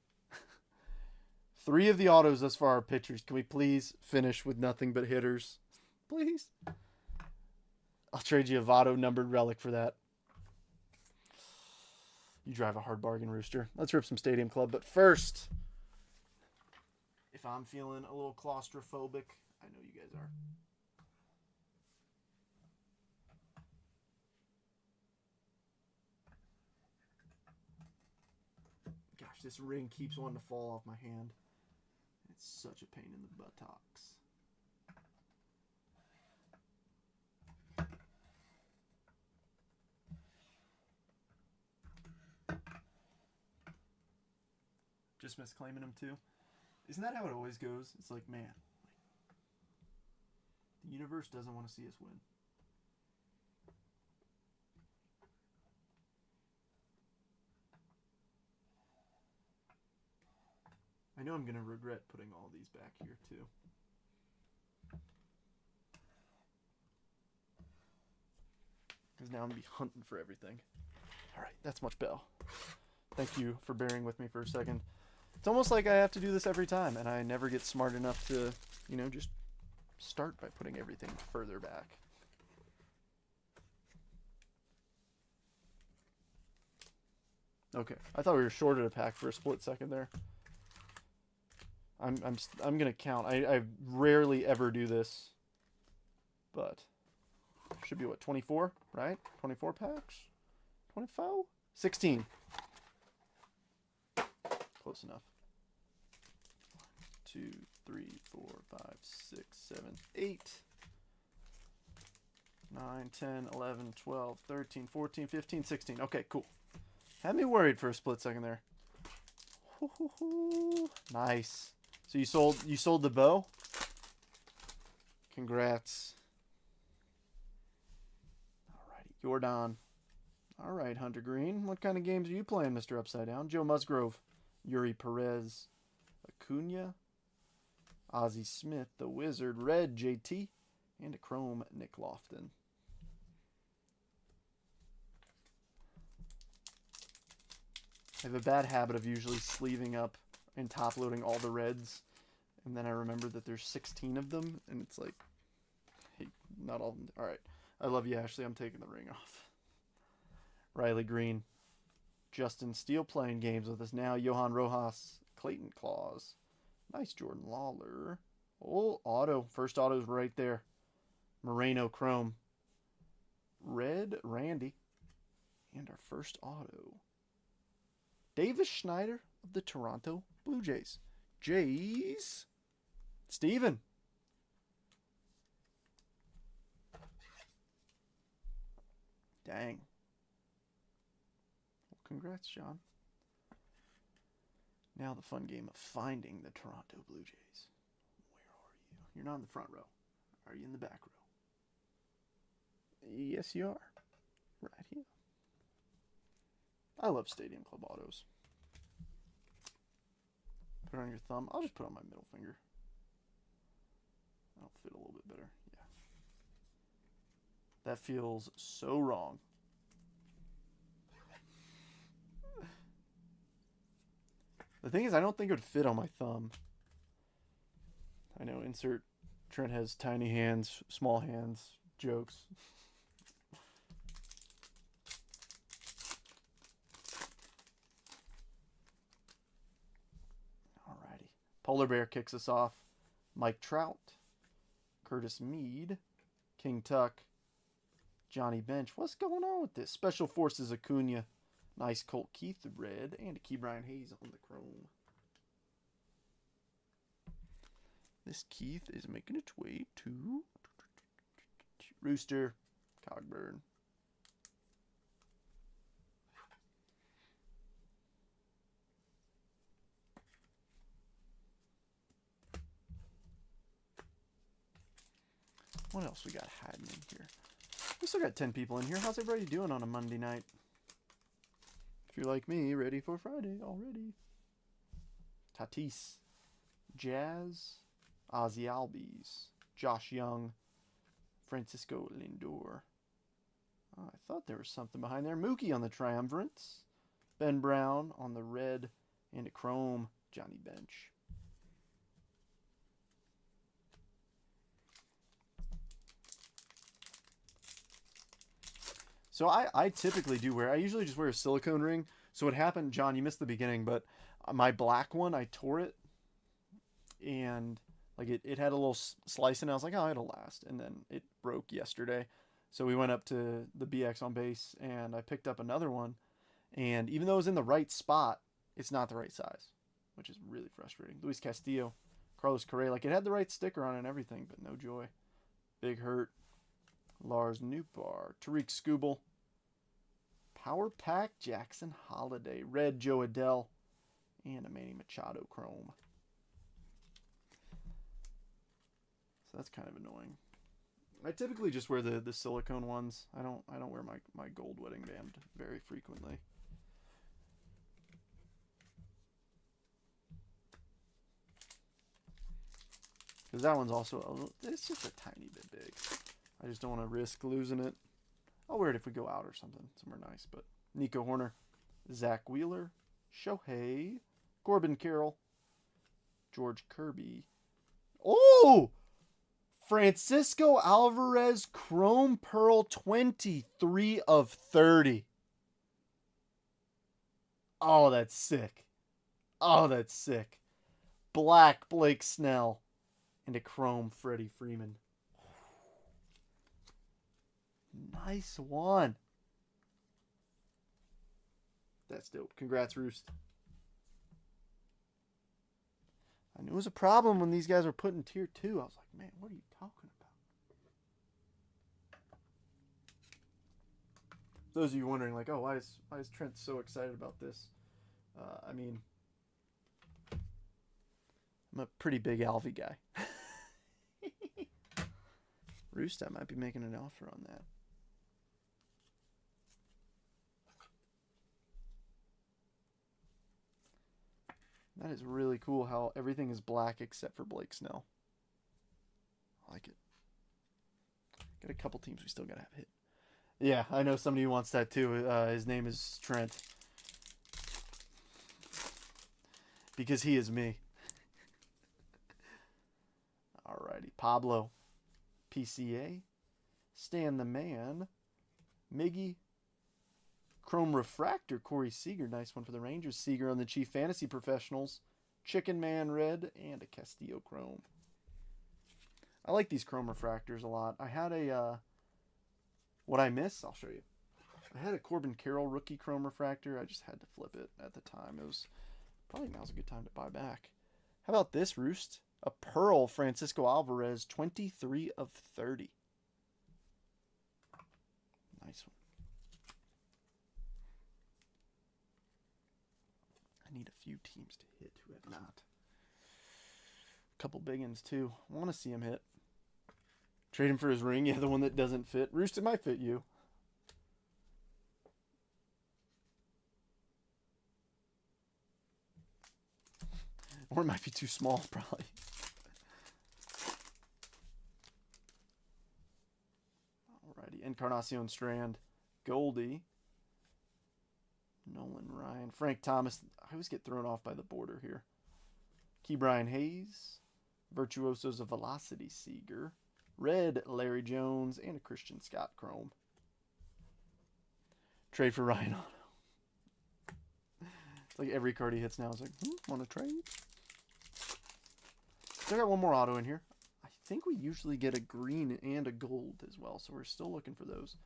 A: 3 of the autos thus far are pitchers. Can we please finish with nothing but hitters? Please. I'll trade you a Votto numbered relic for that. You drive a hard bargain, Rooster. Let's rip some Stadium Club. But first, if I'm feeling a little claustrophobic, I know you guys are. Gosh, this ring keeps wanting to fall off my hand. It's such a pain in the buttocks. Just misclaiming him too. Isn't that how it always goes? It's like, man, the universe doesn't want to see us win. I know I'm going to regret putting all these back here too. Because now I'm going to be hunting for everything. All right, that's much better. Thank you for bearing with me for a second. It's almost like I have to do this every time, and I never get smart enough to, you know, just start by putting everything further back. Okay, I thought we were shorted a pack for a split second there. I'm gonna count. I rarely ever do this, but should be what, 24, right? 24 packs, 25, 16. Close enough. 1, 2, 3, 4, 5, 6, 7, 8, 9, 10, 11, 12, 13, 14, 15, 16. Okay, cool. Had me worried for a split second there. Nice. So you sold the bow? Congrats. Alrighty, Jordan. Alright, Hunter Green. What kind of games are you playing, Mr. Upside Down? Joe Musgrove. Yuri Perez. Acuna. Ozzie Smith. The Wizard. Red JT. And a Chrome Nick Lofton. I have a bad habit of usually sleeving up and top loading all the reds, and then I remember that there's 16 of them, and it's like, hey, not all of them. All right, I love you, Ashley. I'm taking the ring off. Riley Green, Justin Steele playing games with us now. Johan Rojas, Clayton Claus, nice Jordan Lawler. Oh, auto, first auto's right there. Moreno Chrome, Red Randy, and our first auto. Davis Schneider of the Toronto Blue Jays. Jays. Steven. Dang. Well, congrats, John. Now the fun game of finding the Toronto Blue Jays. Where are you? You're not in the front row. Are you in the back row? Yes, you are. Right here. I love Stadium Club autos. Put it on your thumb. I'll just put it on my middle finger. That'll fit a little bit better. Yeah. That feels so wrong. The thing is, I don't think it would fit on my thumb. I know, insert Trent has tiny hands, small hands, jokes. Alrighty. Polar Bear kicks us off. Mike Trout, Curtis Mead, King Tuck, Johnny Bench. What's going on with this? Special Forces Acuna. Nice Colt Keith red and a Key Brian Hayes on the chrome. This Keith is making its way to Rooster, Cogburn. What else we got hiding in here? We still got 10 people in here. How's everybody doing on a Monday night? If you're like me, ready for Friday already. Tatis, Jazz, Ozzy Albies, Josh Young, Francisco Lindor. Oh, I thought there was something behind there. Mookie on the Triumvirates. Ben Brown on the red and a chrome. Johnny Bench. So I typically do wear, I usually just wear a silicone ring. So what happened, John, you missed the beginning, but my black one, I tore it. And like it had a little slice in it. I was like, oh, it'll last. And then it broke yesterday. So we went up to the BX on base and I picked up another one. And even though it was in the right spot, it's not the right size, which is really frustrating. Luis Castillo, Carlos Correa, like it had the right sticker on it and everything, but no joy. Big Hurt, Lars Nootbaar, Tariq Skubal, Power Pack Jackson Holiday, red Joe Adele, and a Manny Machado chrome. So that's kind of annoying. I typically just wear the silicone ones. I don't wear my gold wedding band very frequently. Because that one's also, it's just a tiny bit big. I just don't want to risk losing it. I'll wear it if we go out or something, somewhere nice. But Nico Horner, Zach Wheeler, Shohei, Corbin Carroll, George Kirby. Oh! Francisco Alvarez Chrome Pearl 23 of 30. Oh, that's sick. Oh, that's sick. Black Blake Snell and a Chrome Freddie Freeman. Nice one. That's dope. Congrats, Roost. I knew it was a problem when these guys were put in tier 2. I was like, man, what are you talking about? Those of you wondering, like, oh, why is Trent so excited about this? I mean, I'm a pretty big Alvy guy. Roost, I might be making an offer on that. That is really cool how everything is black except for Blake Snell. I like it. Got a couple teams we still got to have hit. Yeah, I know somebody who wants that too. His name is Trent. Because he is me. Alrighty. Pablo. PCA. Stan the Man. Miggy. Chrome Refractor, Corey Seager. Nice one for the Rangers. Seager on the Chief Fantasy Professionals. Chicken Man red and a Castillo Chrome. I like these Chrome Refractors a lot. I had a, what I miss, I'll show you. I had a Corbin Carroll rookie Chrome Refractor. I just had to flip it at the time. It was, probably now's a good time to buy back. How about this, Roost? A Pearl Francisco Alvarez, 23 of 30. Nice one. I need a few teams to hit who have not. A couple big ones too. I want to see him hit. Trade him for his ring. Yeah, the one that doesn't fit. Roost, it might fit you. Or it might be too small, probably. Alrighty. Encarnacion Strand. Goldie. Nolan Ryan. Frank Thomas. I always get thrown off by the border here. Ke'Bryan Hayes. Virtuosos of Velocity Seeger. Red Larry Jones. And a Christian Scott Chrome. Trade for Ryan Otto. It's like every card he hits now is like, want to trade? Still got one more auto in here. I think we usually get a green and a gold as well, so we're still looking for those.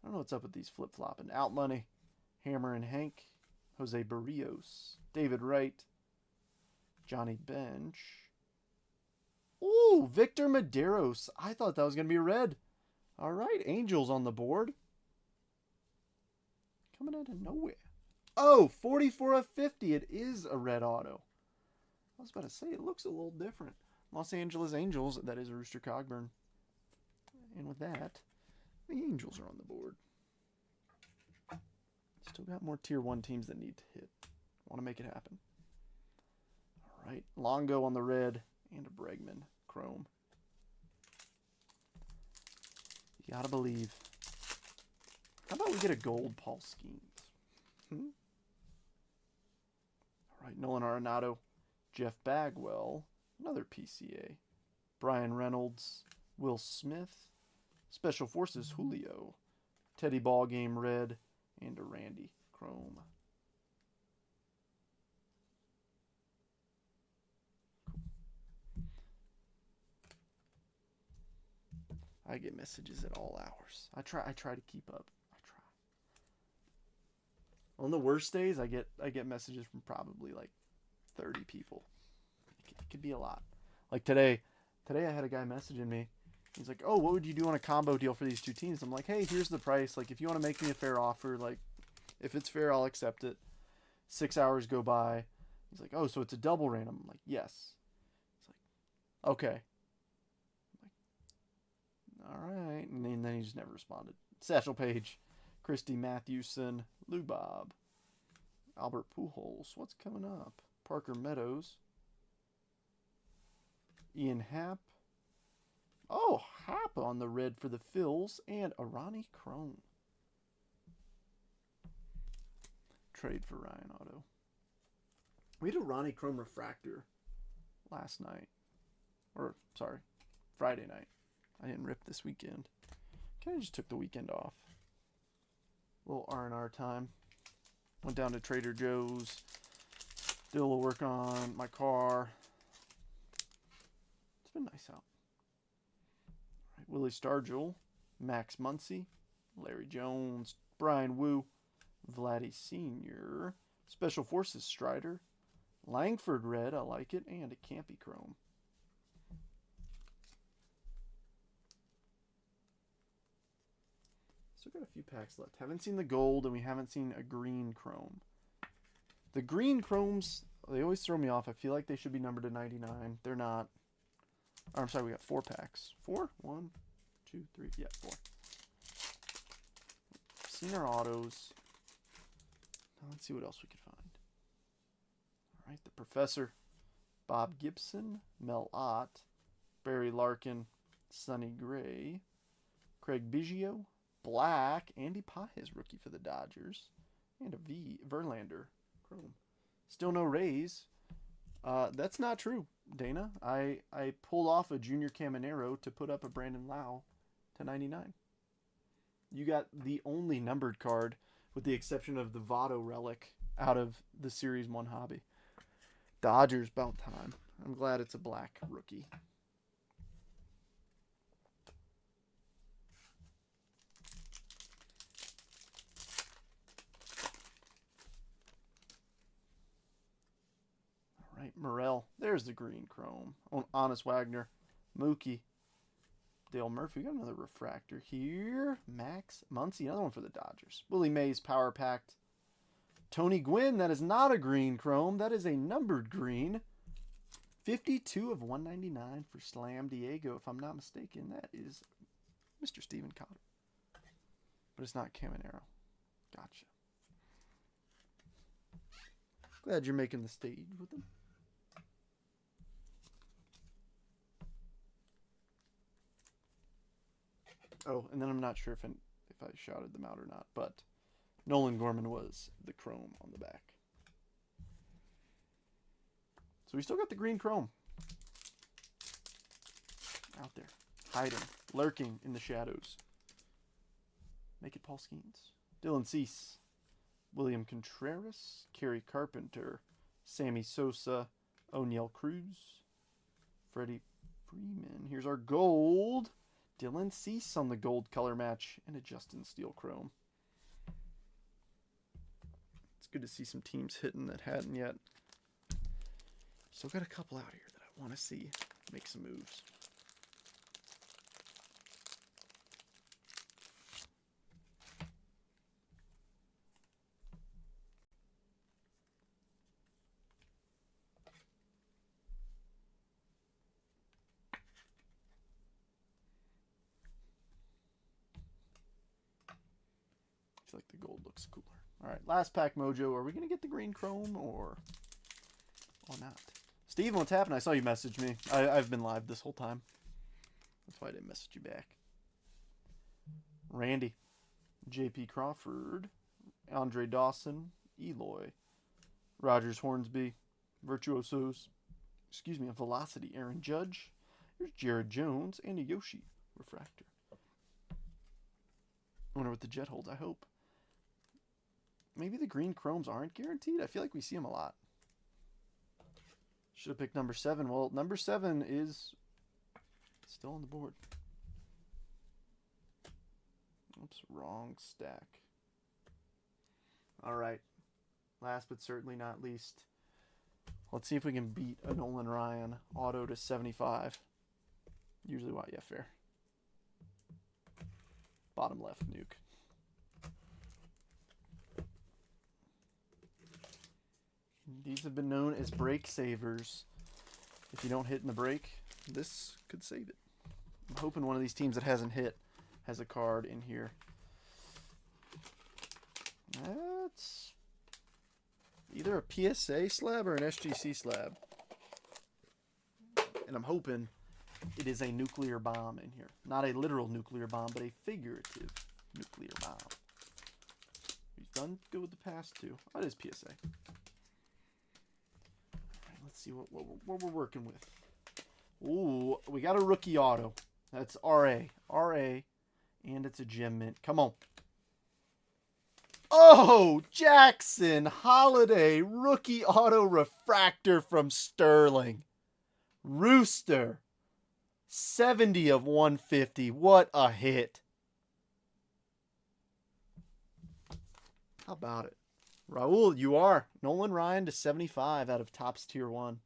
A: I don't know what's up with these flip-flopping. Out money. Hammer and Hank. Jose Barrios. David Wright. Johnny Bench. Ooh, Victor Medeiros. I thought that was going to be red. All right, Angels on the board. Coming out of nowhere. Oh, 44 of 50. It is a red auto. I was about to say, it looks a little different. Los Angeles Angels, that is Rooster Cogburn. And with that, the Angels are on the board. Still got more Tier 1 teams that need to hit. Want to make it happen. All right, Longo on the red and a Bregman Chrome. You gotta believe. How about we get a gold Paul Skeens? All right, Nolan Arenado, Jeff Bagwell, another PCA, Brian Reynolds, Will Smith, Special Forces Julio, Teddy Ballgame red, and a Randy Chrome. I get messages at all hours. I try to keep up. I try. On the worst days, I get messages from probably like 30 people. It could be a lot. Like today I had a guy messaging me. He's like, "Oh, what would you do on a combo deal for these two teams?" I'm like, "Hey, here's the price. Like, if you want to make me a fair offer, like, if it's fair, I'll accept it." 6 hours go by. He's like, "Oh, so it's a double random?" I'm like, "Yes." He's like, "Okay." All right. And then he just never responded. Satchel Paige, Christy Mathewson, Lou Bob, Albert Pujols. What's coming up? Parker Meadows, Ian Happ. Oh, Happ on the red for the Phils, and Arani Chrome. Trade for Ryan Otto. We had a Ronnie Chrome refractor last night. Or, sorry, Friday night. I didn't rip this weekend. Kind of just took the weekend off. A little R&R time. Went down to Trader Joe's. Did a little work on my car. It's been nice out. All right, Willie Stargell, Max Muncy, Larry Jones, Brian Wu, Vladdy Sr., Special Forces Strider, Langford red, I like it, and a Campy Chrome. Still got a few packs left. Haven't seen the gold, and we haven't seen a green Chrome. The green Chromes, they always throw me off. I feel like they should be numbered to 99. They're not. Or, I'm sorry, we got 4 packs. 4? 1, 2, 3. Yeah, 4. Seen our autos. Now let's see what else we can find. All right, the Professor, Bob Gibson, Mel Ott, Barry Larkin, Sonny Gray, Craig Biggio, Black, Andy Paez rookie for the Dodgers, and a Verlander Chrome. Still no Rays. That's not true, Dana. I pulled off a Junior Caminero to put up a Brandon Lau to 99. You got the only numbered card, with the exception of the Votto relic, out of the Series 1 hobby. Dodgers, about time. I'm glad it's a black rookie. All right, Morel. There's the green Chrome. Honest Wagner. Mookie. Dale Murphy. We got another refractor here. Max Muncy. Another one for the Dodgers. Willie Mays, Power Packed. Tony Gwynn. That is not a green Chrome. That is a numbered green. 52 of 199 for Slam Diego. If I'm not mistaken, that is Mr. Steven Cotter. But it's not Caminero. Gotcha. Glad you're making the stage with him. Oh, and then I'm not sure if I shouted them out or not, but Nolan Gorman was the chrome on the back. So we still got the green chrome out there, hiding, lurking in the shadows. Make it Paul Skeens, Dylan Cease, William Contreras, Kerry Carpenter, Sammy Sosa, O'Neal Cruz, Freddie Freeman. Here's our gold. Dylan Cease on the gold color match and a Justin Steele chrome. It's good to see some teams hitting that hadn't yet. Still got a couple out here that I want to see make some moves. I feel like the gold looks cooler. All right, last pack mojo. Are we going to get the green chrome or not? Steven, what's happening? I saw you message me. I've been live this whole time. That's why I didn't message you back. Randy, J.P. Crawford, Andre Dawson, Eloy, Rogers Hornsby, Virtuosos, Velocity, Aaron Judge. Here's Jared Jones and a Yoshi refractor. I wonder what the Jet holds. I hope. Maybe the green chromes aren't guaranteed. I feel like we see them a lot. Should have picked number 7. Well, number 7 is still on the board. Oops, wrong stack. All right. Last but certainly not least, let's see if we can beat a Nolan Ryan auto to 75. Usually why, yeah, fair. Bottom left, nuke. These have been known as break savers. If you don't hit in the break, this could save it. I'm hoping one of these teams that hasn't hit has a card in here. That's either a PSA slab or an SGC slab. And I'm hoping it is a nuclear bomb in here. Not a literal nuclear bomb, but a figurative nuclear bomb. He's done good with the past two. Oh, it is PSA. Alright, let's see what we're working with. Ooh, we got a rookie auto. That's RA. RA. And it's a gem mint. Come on. Oh, Jackson Holiday. Rookie auto refractor from Sterling. Rooster. 70 of 150. What a hit. How about it? Raul, you are. Nolan Ryan to 75 out of Topps Tier 1.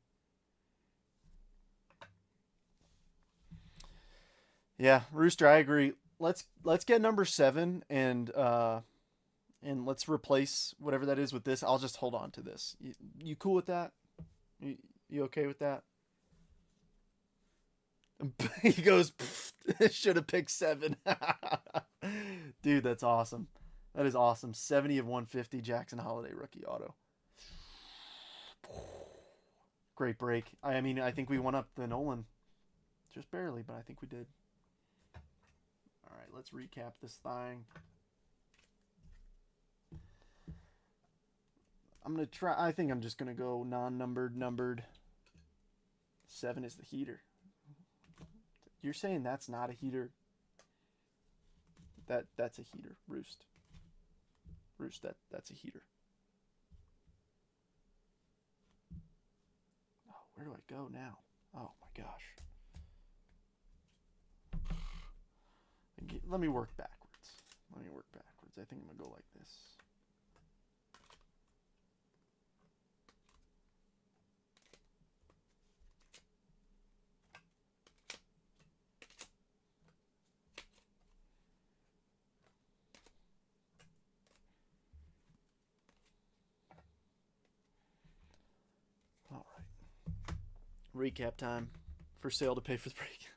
A: Yeah, Rooster, I agree. Let's get number 7 and let's replace whatever that is with this. I'll just hold on to this. You cool with that? You okay with that? He goes, should have picked 7. Dude, that's awesome. That is awesome. 70 of 150 Jackson Holiday rookie auto. Great break. I mean, I think we won up the Nolan. Just barely, but I think we did. All right, let's recap this thing. I'm going to try. I think I'm just going to go non-numbered, numbered. 7 is the heater. You're saying that's not a heater? That's a heater. Roost. Roost, that's a heater. Oh, where do I go now? Oh my gosh. Let me work backwards. I think I'm going to go like this. Recap time. For sale to pay for the break.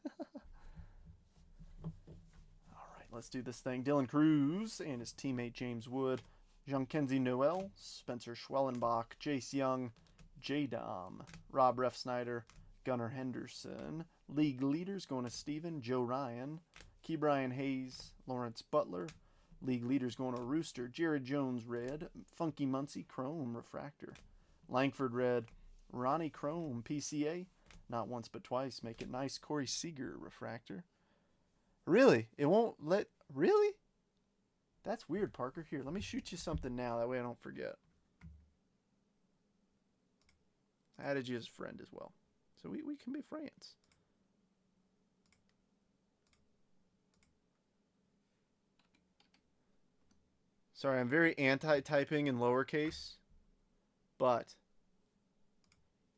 A: All right, let's do this thing. Dylan Cruz and his teammate James Wood. Jean-Kenzie Noel, Spencer Schwellenbach, Jace Young, J-Dom, Rob Refsnyder, Gunnar Henderson. League leaders going to Steven, Joe Ryan, Key Brian Hayes, Lawrence Butler. League leaders going to Rooster, Jared Jones red, Funky Muncie Chrome refractor, Langford red, Ronnie Chrome PCA, not once but twice, make it nice, Corey Seager refractor. Really? It won't let, really? That's weird, Parker. Here, let me shoot you something now, that way I don't forget. I added you as a friend as well, so we can be friends. Sorry, I'm very anti-typing in lowercase, but...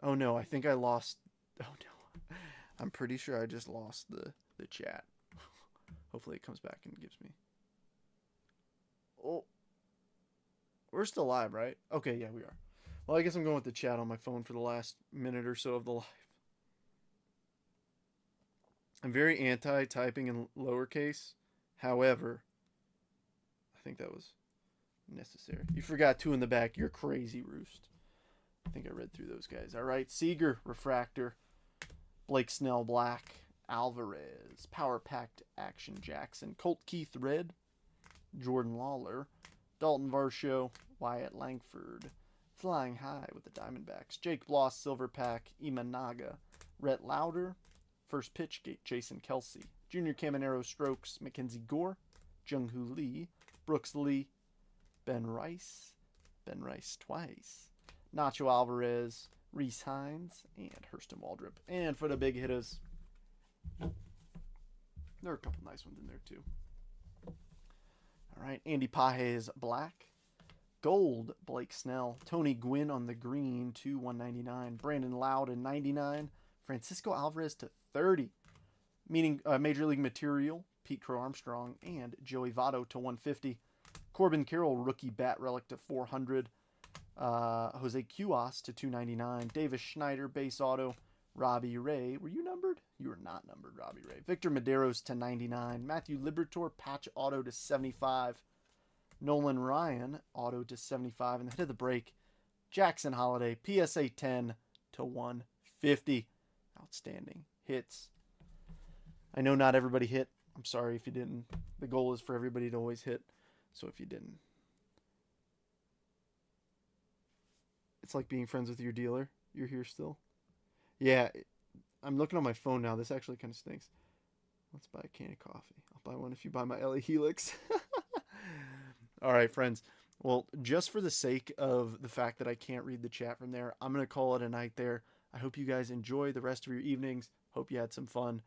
A: Oh no, I think I lost... Oh no. I'm pretty sure I just lost the chat. Hopefully it comes back and gives me... Oh. We're still live, right? Okay, yeah, we are. Well, I guess I'm going with the chat on my phone for the last minute or so of the live. I'm very anti-typing in lowercase. However, I think that was... necessary. You forgot 2 in the back. You're crazy, Roost. I think I read through those guys. All right. Seager, refractor. Blake Snell, black. Alvarez, power packed Action Jackson. Colt Keith, red. Jordan Lawler. Dalton Varsho. Wyatt Langford. Flying high with the Diamondbacks. Jake Bloss, silver pack. Imanaga. Rhett Lauder. First pitch gate, Jason Kelsey. Junior Caminero strokes, Mackenzie Gore. Jung-Hoo Lee. Brooks Lee. Ben Rice twice, Nacho Alvarez, Reese Hines, and Hurston Waldrop. And for the big hitters, there are a couple nice ones in there too. All right, Andy Pages, black. Gold, Blake Snell. Tony Gwynn on the green to 199. Brandon Loud 99. Francisco Alvarez to 30. Meaning Major League Material, Pete Crow Armstrong, and Joey Votto to 150. Corbin Carroll, rookie bat relic to 400. Jose Cuas to 299. Davis Schneider, base auto. Robbie Ray. Were you numbered? You were not numbered, Robbie Ray. Victor Medeiros to 99. Matthew Liberatore, patch auto to 75. Nolan Ryan, auto to 75. And the hit of the break, Jackson Holiday, PSA 10 to 150. Outstanding hits. I know not everybody hit. I'm sorry if you didn't. The goal is for everybody to always hit. So if you didn't, it's like being friends with your dealer. You're here still. Yeah, I'm looking on my phone now. This actually kind of stinks. Let's buy a can of coffee. I'll buy one if you buy my LA Helix. All right, friends. Well, just for the sake of the fact that I can't read the chat from there, I'm going to call it a night there. I hope you guys enjoy the rest of your evenings. Hope you had some fun.